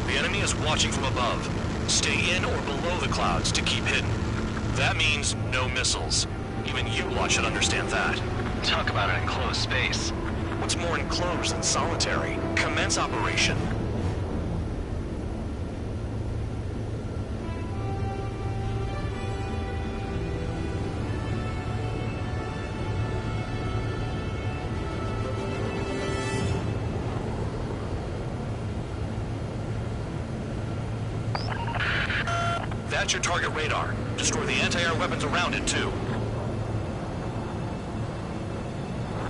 The enemy is watching from above. Stay in or below the clouds to keep hidden. That means no missiles. Even you lot should understand that. Talk about an enclosed space. What's more enclosed than solitary? Commence operation. That's your target radar. Destroy the anti-air weapons around it, too.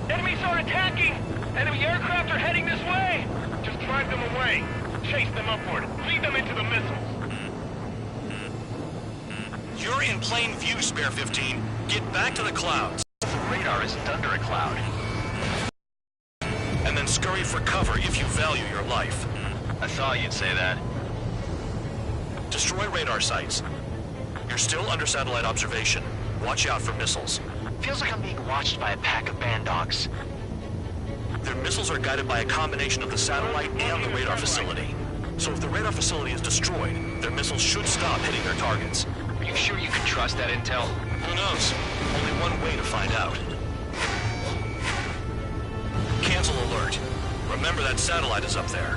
Enemies are attacking! Enemy aircraft are heading this way! Just drive them away. Chase them upward. Lead them into the missiles. You're in plain view, Spare 15. Get back to the clouds. The radar isn't under a cloud. And then scurry for cover if you value your life. I thought you'd say that. Destroy radar sites. You're still under satellite observation. Watch out for missiles. Feels like I'm being watched by a pack of band dogs. Their missiles are guided by a combination of the satellite and the radar facility. So if the radar facility is destroyed, their missiles should stop hitting their targets. Are you sure you can trust that intel? Who knows? Only one way to find out. Cancel alert. Remember that satellite is up there.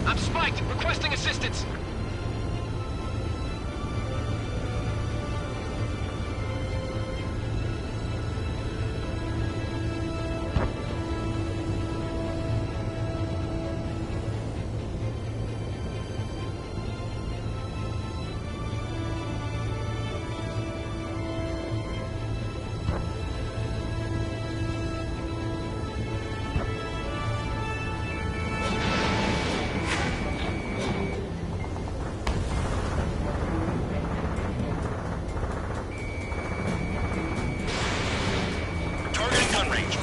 I'm spiked! Requesting assistance!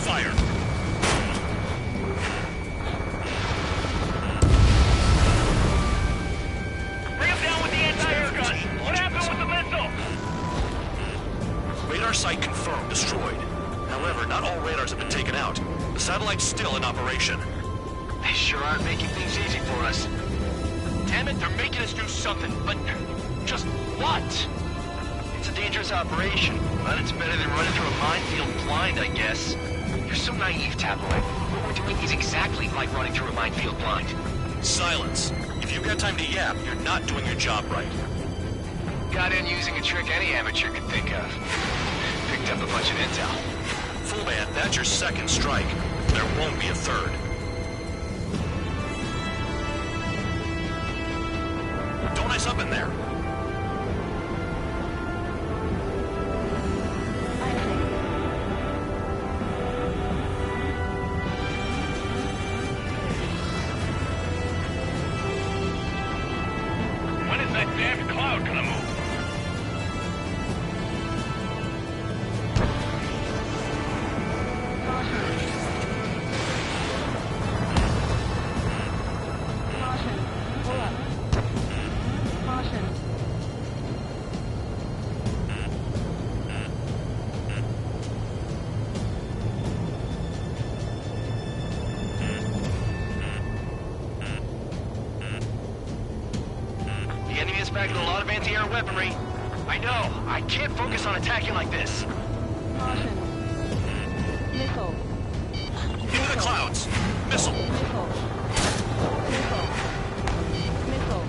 Fire! Bring him down with the anti-air gun! What happened with the missile? Radar site confirmed destroyed. However, not all radars have been taken out. The satellite's still in operation. They sure aren't making things easy for us. Damn it, they're making us do something, but just what? It's a dangerous operation, but it's better than running through a minefield blind, I guess. You're so naive, Tabloid. What we're doing is exactly like running through a minefield blind. Silence. If you've got time to yap, you're not doing your job right. Got in using a trick any amateur could think of. Picked up a bunch of intel. Full band, that's your second strike. There won't be a third. Don't ice up in there. When is that damn cloud gonna move? Caution. Pull up. Caution. The enemy has bagged a lot of anti-air weaponry. I know. I can't focus on attacking like this. Caution. Missile. Into the clouds. Missile. Missile. Missile. Missile.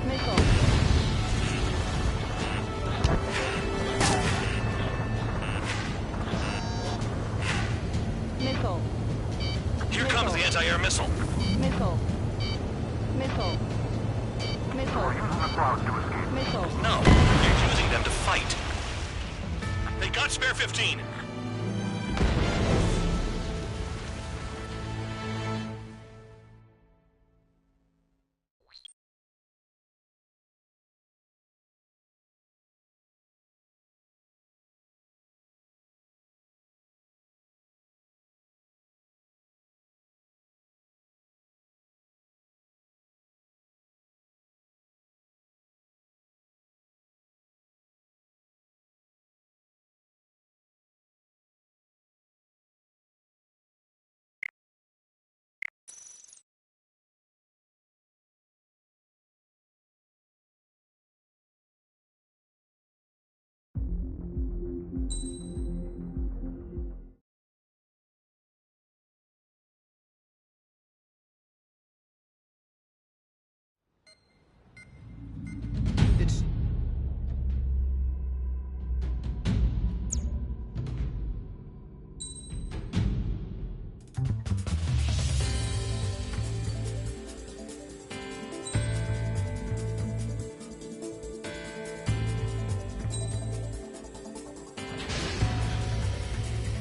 Missile. anti-air missile. Missile. Missile. Missile. Missile. No, you're using them to fight. They got spare 15.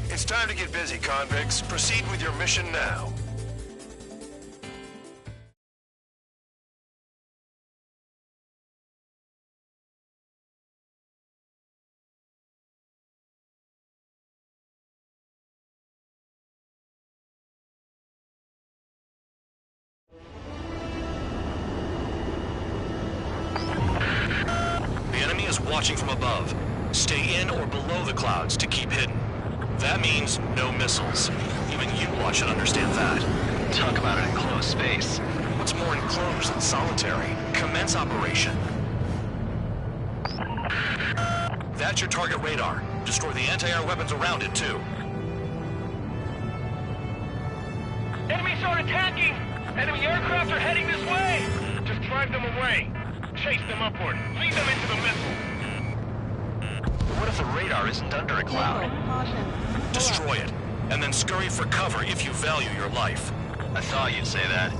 It's time to get busy, convicts. Proceed with your mission now. The enemy is watching from above. Stay in or below the clouds to keep hidden. That means no missiles. Even you should understand that. Talk about an enclosed space. What's more enclosed than solitary? Commence operation. That's your target radar. Destroy the anti-air weapons around it, too. Enemies are attacking! Enemy aircraft are heading this way! Just drive them away. Chase them upward. Lead them into the missile. What if the radar isn't under a cloud? Destroy it, and then scurry for cover if you value your life. I thought you'd say that.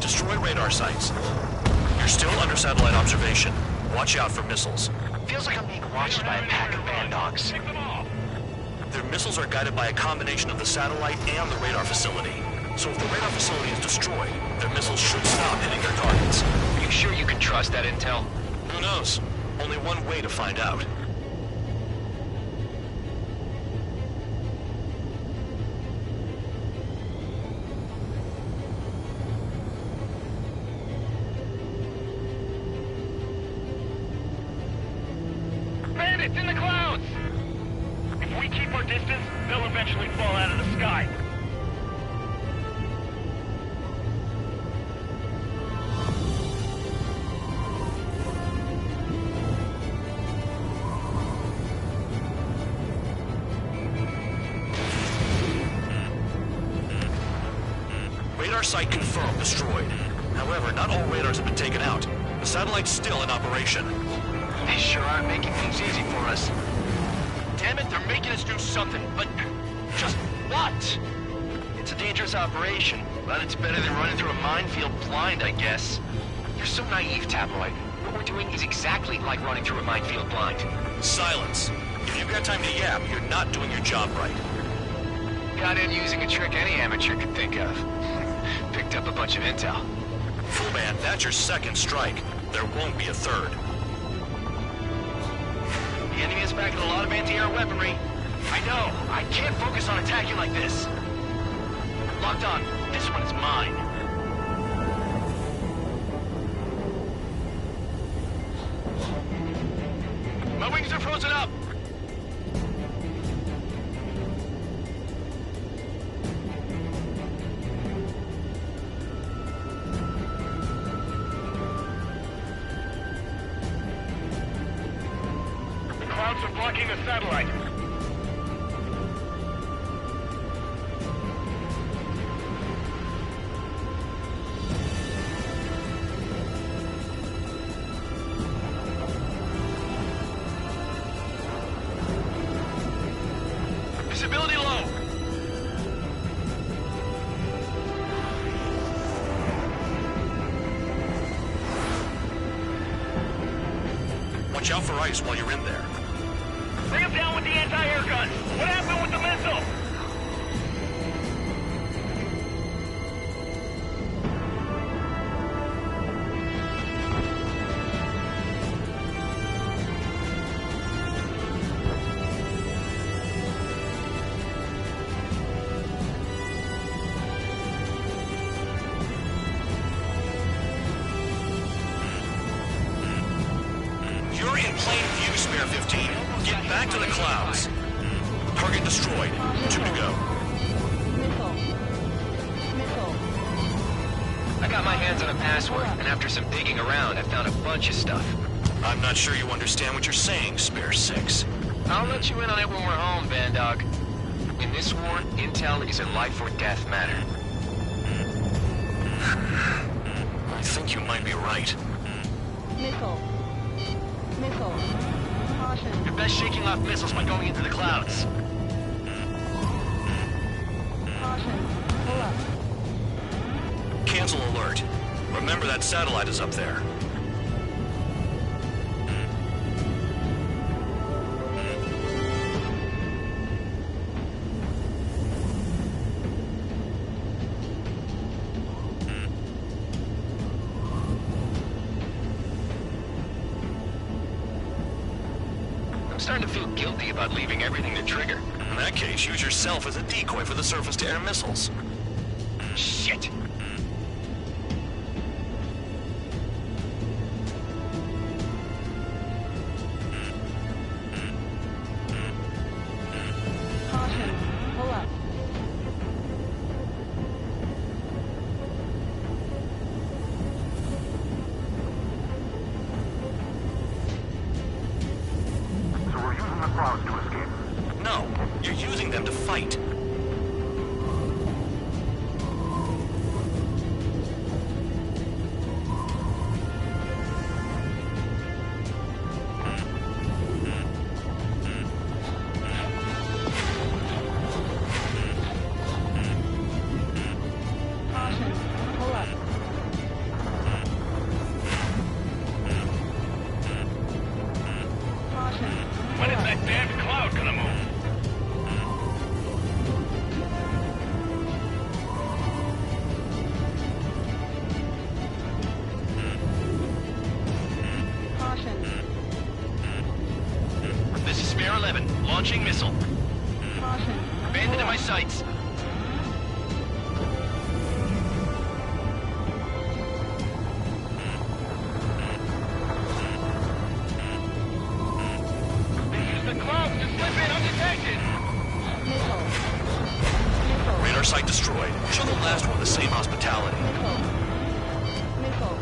Destroy radar sites. You're still under satellite observation. Watch out for missiles. Feels like I'm being watched by a pack of band dogs. Their missiles are guided by a combination of the satellite and the radar facility. So if the radar facility is destroyed, their missiles should stop hitting their targets. Are you sure you can trust that intel? Who knows? Only one way to find out. Bandits in the clouds! If we keep our distance, they'll eventually fall out of the sky. Radar site confirmed destroyed. However, not all radars have been taken out. The satellite's still in operation. They sure are making things easy for us. Damn it, they're making us do something, but just what? It's a dangerous operation, but it's better than running through a minefield blind, I guess. You're so naive, Tabloid. What we're doing is exactly like running through a minefield blind. Silence. If you've got time to yap, you're not doing your job right. Got in using a trick any amateur could think of. Picked up a bunch of intel. Full man, that's your second strike. There won't be a third. The enemy is packing a lot of anti-air weaponry. I know. I can't focus on attacking like this. Locked on. This one is mine. My wings are frozen up. The clouds are blocking the satellite. Visibility low. Watch out for ice while you're in there. Bring him down with the anti-air gun. What happened with the missile? You're in plain view, Spare 15. Get back to the clouds. Target destroyed. 2 to go. I got my hands on a password, and after some digging around, I found a bunch of stuff. I'm not sure you understand what you're saying, Spare 6. I'll let you in on it when we're home, Bandog. In this war, intel is a life or death matter. I think you might be right. Missile. Caution. You're best shaking off missiles by going into the clouds. Caution. Pull up. Cancel alert. Remember that satellite is up there. I'm starting to feel guilty about leaving everything to Trigger. In that case, use yourself as a decoy for the surface-to-air missiles. Shit! Caution. Pull up. So we're using the clouds to escape. No, you're using them to fight. Caution. Pull up. Caution. When is that damn cloud gonna move? Caution. This is Spare 11, launching missile. Caution. Abandoned in my sights. They use the clouds to slip in undetected. Missile. Radar site destroyed. Show the last one the same hospitality. Missile.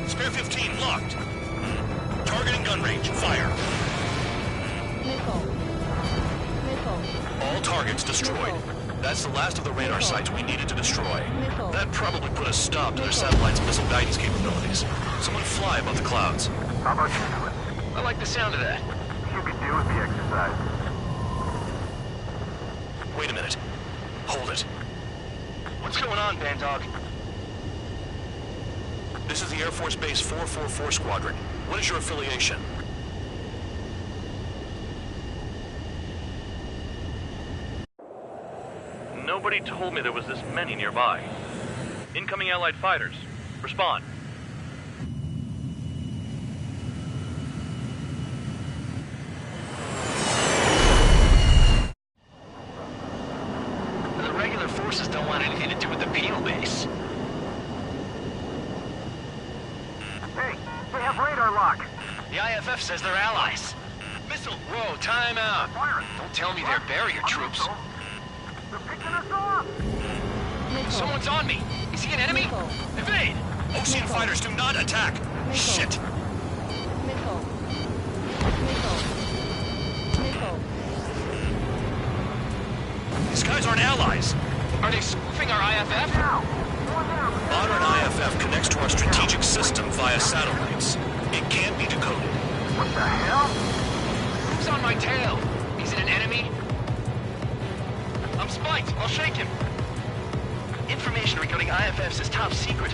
Spare 15 locked. Targeting gun range. Fire. Missile. All targets destroyed. That's the last of the radar sites we needed to destroy. That probably put a stop to their satellite's missile guidance capabilities. Someone fly above the clouds. How about you do it? I like the sound of that. You could do with the exercise. Wait a minute. Hold it. What's going on, Bandog? This is the Air Force Base 444 Squadron. What is your affiliation? Nobody told me there was this many nearby. Incoming Allied fighters. Respond. The regular forces don't want anything to do with the penal base. Hey, they have radar lock. The IFF says they're allies. Missile! Whoa, time out. Don't tell me they're barrier troops. They're picking us off. Someone's on me. Is he an enemy? Evade! Oh Arusian fighters do not attack! Shit! Missile. These guys aren't allies! Are they spoofing our IFF? Modern IFF connects to our strategic system via satellites. It can't be decoded. What the hell? Who's on my tail? Is it an enemy? I'm spiked. I'll shake him. Information regarding IFFs is top secret.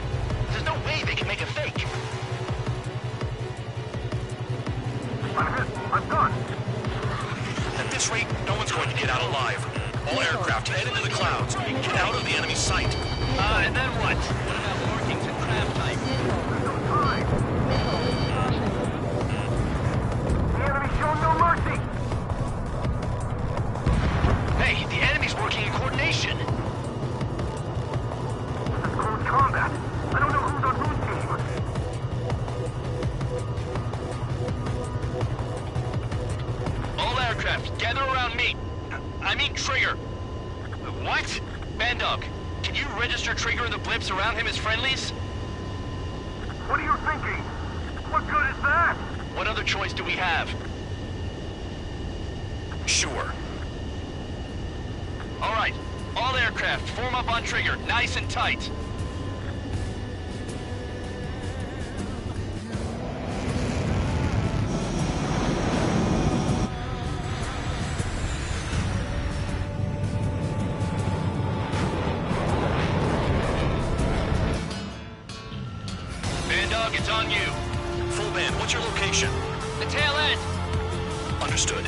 There's no way they can make a fake. I'm hit. I'm done. At this rate, no one's going to get out alive. All aircraft head into the clouds. Get out of the enemy sight. And then what? What about markings and craft type? The enemy's showing no mercy. Hey, the enemy's working in coordination. This is close combat. I don't know who's on whose team. All aircraft, gather around me. I mean Trigger. What? Bandog, can you register Trigger and the blips around him as friendlies? What are you thinking? What good is that? What other choice do we have? Sure. All right, all aircraft, form up on Trigger, nice and tight. Bandog, it's on you. Full band, what's your location? The tail end. Understood.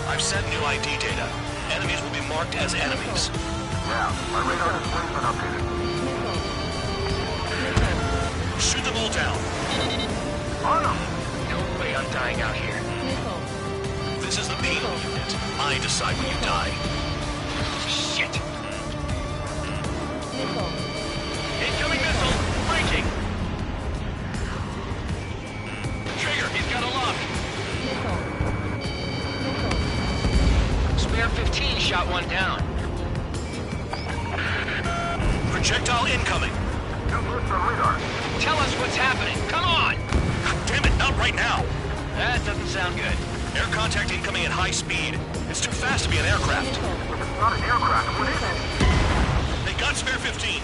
I've sent new ID data. Enemies will be marked as enemies. Yeah, my radar display's been updated. Shoot them all down. On them! No way I'm dying out here. This is the penal unit. I decide when you die. Shit! Incoming missile! Breaking! Trigger, he's got a lock! Spare 15 shot one down. Projectile incoming. Two blips on radar. Tell us what's happening. Come on! Damn it, not right now. That doesn't sound good. Air contact incoming at high speed. It's too fast to be an aircraft. If it's not an aircraft, what is it? They got spare 15.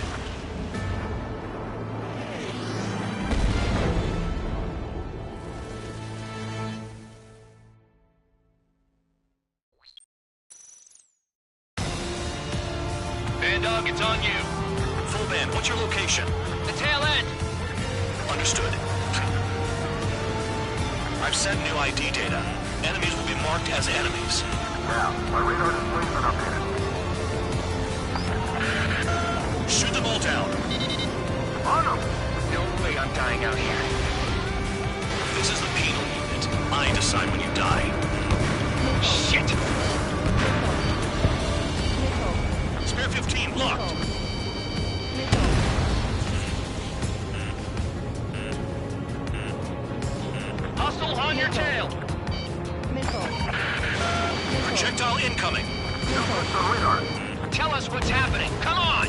Bandog, it's on you. Full band, what's your location? The tail end. Understood. I've sent new ID data. Enemies will be marked as enemies. Yeah, my radar display's been updated. Shoot them all down. On them! No way I'm dying out here. This is the penal unit. I decide when you die. Shit! Spare 15 locked. Hostile on your tail. Projectile incoming. Two blips on radar. Tell us what's happening. Come on!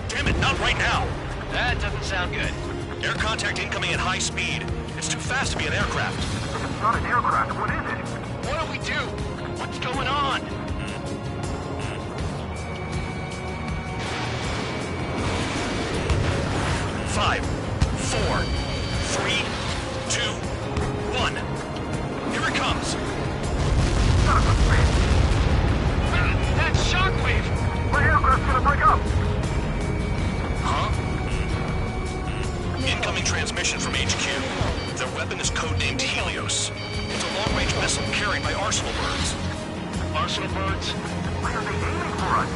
Damn it, not right now. That doesn't sound good. Air contact incoming at high speed. It's too fast to be an aircraft. If it's not an aircraft, what is it? What do we do? What's going on? Five, 4, 3, 2, 1. Here it comes. Son of a bitch! That's Shockwave! My aircraft's gonna break up! Huh? Incoming transmission from HQ. Their weapon is codenamed Helios. It's a long-range missile carried by Arsenal birds. Arsenal birds? Why are they aiming for us?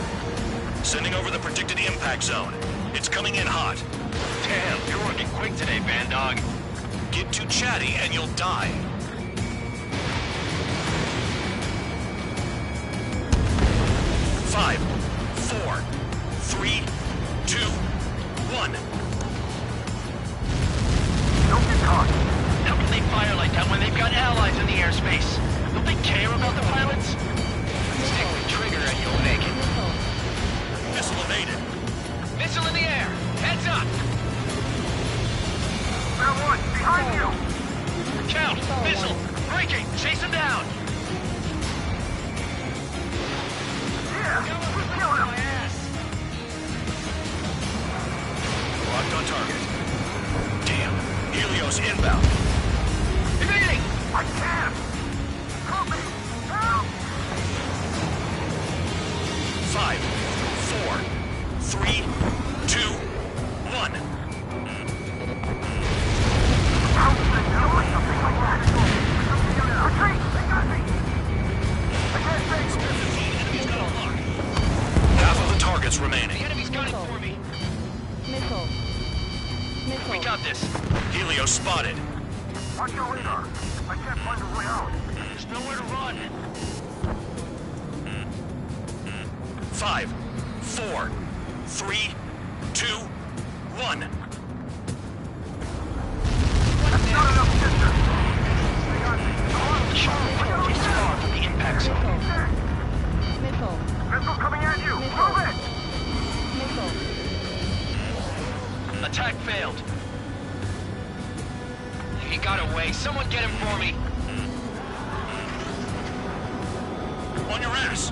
Sending over the predicted impact zone. It's coming in hot. Damn, you're working quick today, Bandog. Get too chatty and you'll die. Five, 4, 3, 2, 1. Don't get caught. How can they fire like that when they've got allies in the airspace? Don't they care about the pilots? Stick with Trigger and you'll make it. Missile evaded. Missile in the air. Heads up! Fair one, behind you! Count! Missile! Breaking! Chase him down! Yeah, we killed him! Locked on target. Damn. Helios inbound. Evading! I can't! Help me! Help! 5, 4, 3, 2, 1. Retreat! They got me! I can't take it! Enemy's got a lock. Half of the targets remaining. The enemy's gunning for me. Missile. We got this. Helios spotted. Watch your radar. I can't find a way out. There's nowhere to run. 5, 4, 3, 2, 1. That's not enough distance! They got me! Charlie Hill is far from the impact zone. Missile. Missile coming at you! Move it! Missile. Attack failed. He got away. Someone get him for me. On your ass.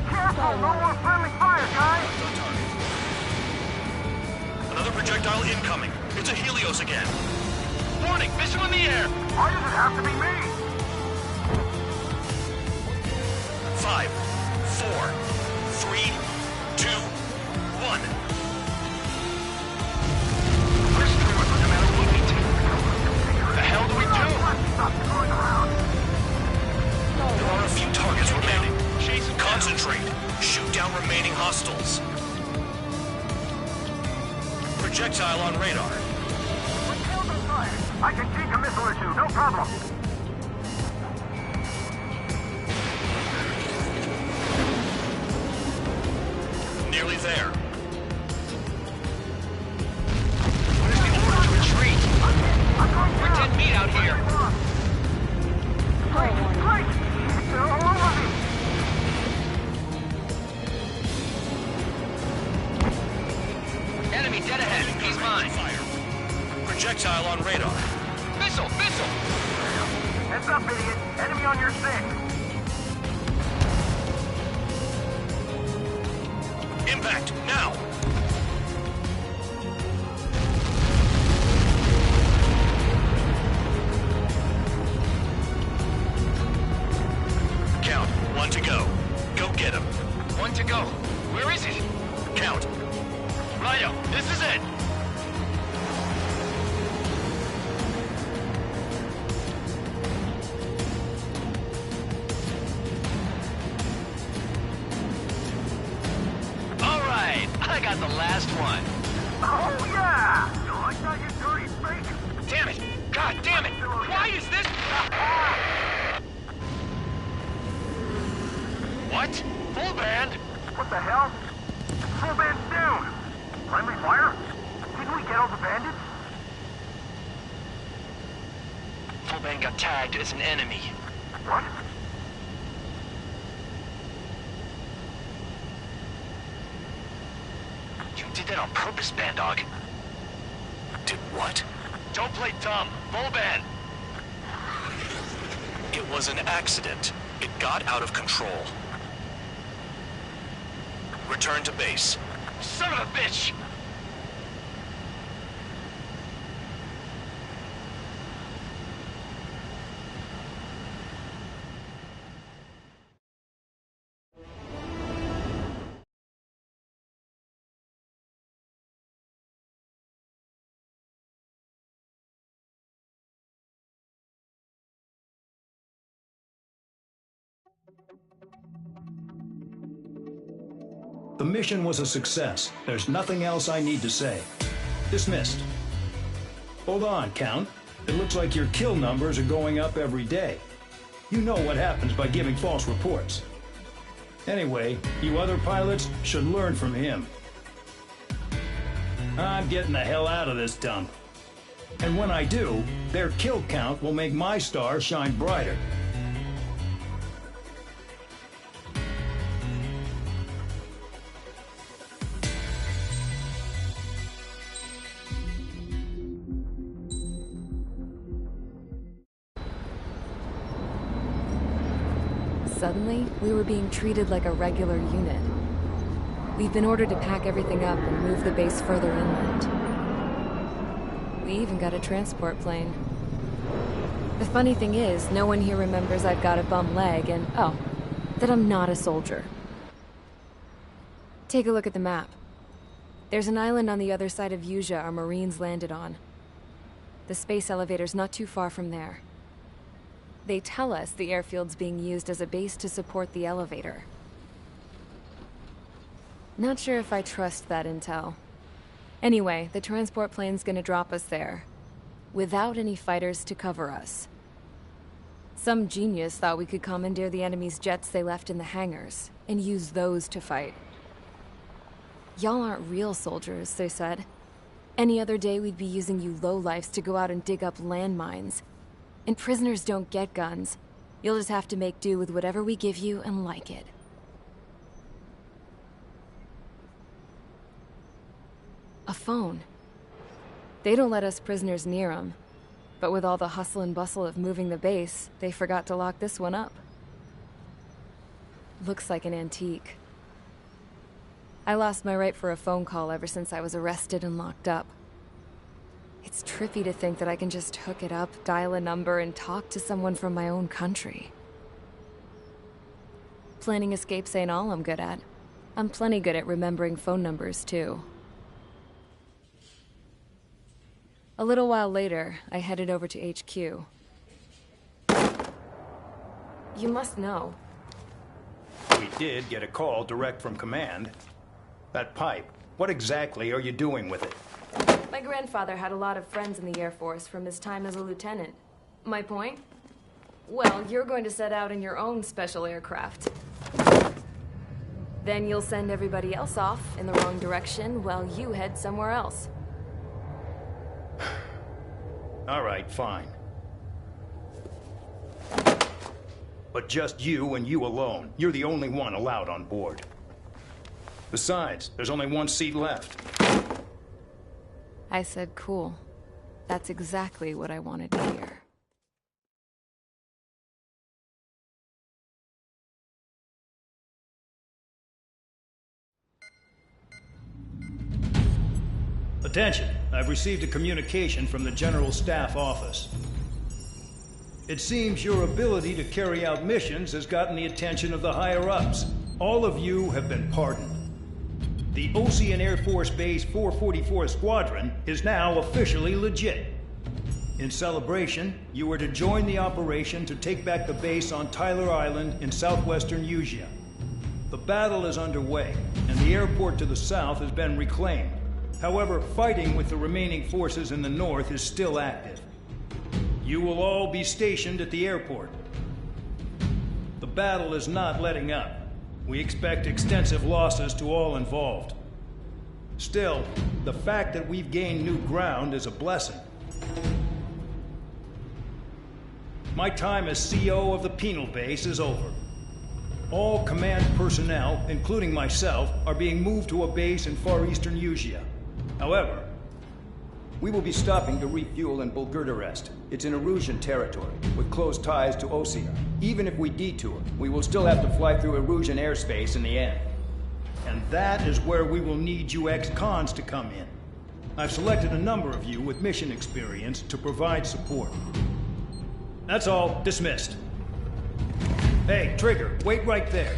Careful! No more friendly fire, guys! Another projectile incoming. It's a Helios again. Warning! Missile in the air! Why does it have to be me? 5, 4, 3, 2, 1. Push through it no matter what we do. The hell do we do? Stop going around! There are a few targets remaining. Chase him down. Concentrate. Shoot down remaining hostiles. Projectile on radar. What killed them fire? I can take a missile or two, no problem. Nearly there. Where's the order to retreat? We're dead meat out here. Great! They're all over me! Enemy dead ahead. He's mine. Fire. Projectile on radar. Missile! Missile! Heads up, idiot! Enemy on your 6! Impact, now! Count, 1 to go. Go get him. 1 to go. Where is it? Count. Righto, this is it. All right, I got the last one. Oh, yeah! You like that, you dirty freak? Damn it! God damn it! Why is this? What? Full band? What the hell? Full band's down! Friendly fire? Didn't we get all the bandits? Full band got tagged as an enemy. What? You did that on purpose, Bandog. Did what? Don't play dumb. Full band. It was an accident. It got out of control. Return to base. Son of a bitch! The mission was a success. There's nothing else I need to say. Dismissed. Hold on, Count. It looks like your kill numbers are going up every day. You know what happens by giving false reports. Anyway, you other pilots should learn from him. I'm getting the hell out of this dump. And when I do, their kill count will make my star shine brighter. suddenly, we were being treated like a regular unit. We've been ordered to pack everything up and move the base further inland. We even got a transport plane. The funny thing is, no one here remembers I've got a bum leg and, oh, that I'm not a soldier. Take a look at the map. There's an island on the other side of Usea our Marines landed on. The space elevator's not too far from there. They tell us the airfield's being used as a base to support the elevator. Not sure if I trust that intel. Anyway, the transport plane's gonna drop us there, without any fighters to cover us. Some genius thought we could commandeer the enemy's jets they left in the hangars, and use those to fight. Y'all aren't real soldiers, they said. Any other day we'd be using you lowlifes to go out and dig up landmines. And prisoners don't get guns. You'll just have to make do with whatever we give you and like it. A phone. They don't let us prisoners near them. But with all the hustle and bustle of moving the base, they forgot to lock this one up. Looks like an antique. I lost my right for a phone call ever since I was arrested and locked up. It's trippy to think that I can just hook it up, dial a number, and talk to someone from my own country. Planning escapes ain't all I'm good at. I'm plenty good at remembering phone numbers, too. A little while later, I headed over to HQ. You must know. We did get a call direct from command. That pipe, what exactly are you doing with it? My grandfather had a lot of friends in the Air Force from his time as a lieutenant. My point? Well, you're going to set out in your own special aircraft. Then you'll send everybody else off in the wrong direction while you head somewhere else. All right, fine. But just you and you alone. You're the only one allowed on board. Besides, there's only one seat left. I said cool. That's exactly what I wanted to hear. Attention, I've received a communication from the General Staff Office. It seems your ability to carry out missions has gotten the attention of the higher-ups. All of you have been pardoned. The Osean Air Force Base 444 Squadron is now officially legit. In celebration, you are to join the operation to take back the base on Tyler Island in southwestern Usea. The battle is underway, and the airport to the south has been reclaimed. However, fighting with the remaining forces in the north is still active. You will all be stationed at the airport. The battle is not letting up. We expect extensive losses to all involved. Still, the fact that we've gained new ground is a blessing. My time as CO of the penal base is over. All command personnel, including myself, are being moved to a base in far eastern Usea. However, we will be stopping to refuel in Bulgurdarest. It's in Erusian territory, with close ties to Osea. Even if we detour, we will still have to fly through Erusian airspace in the end. And that is where we will need you ex-cons to come in. I've selected a number of you with mission experience to provide support. That's all. Dismissed. Hey, Trigger, wait right there.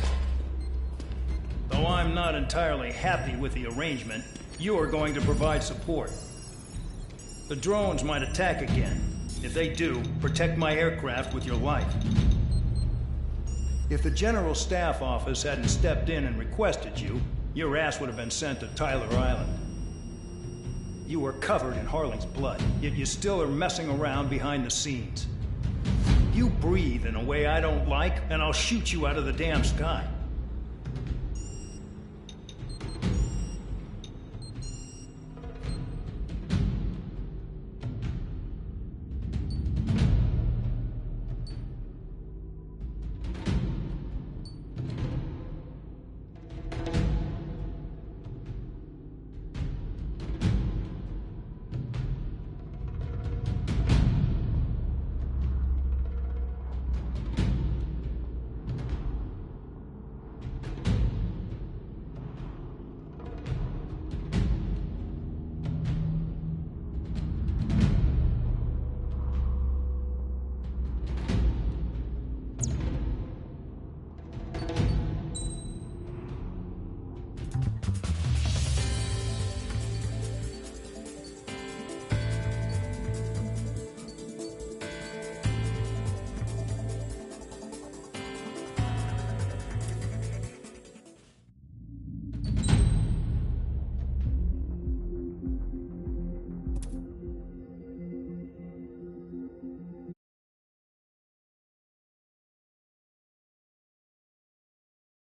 Though I'm not entirely happy with the arrangement, you are going to provide support. The drones might attack again. If they do, protect my aircraft with your life. If the General Staff Office hadn't stepped in and requested you, your ass would have been sent to Tyler Island. You are covered in Harling's blood, yet you still are messing around behind the scenes. You breathe in a way I don't like, and I'll shoot you out of the damn sky.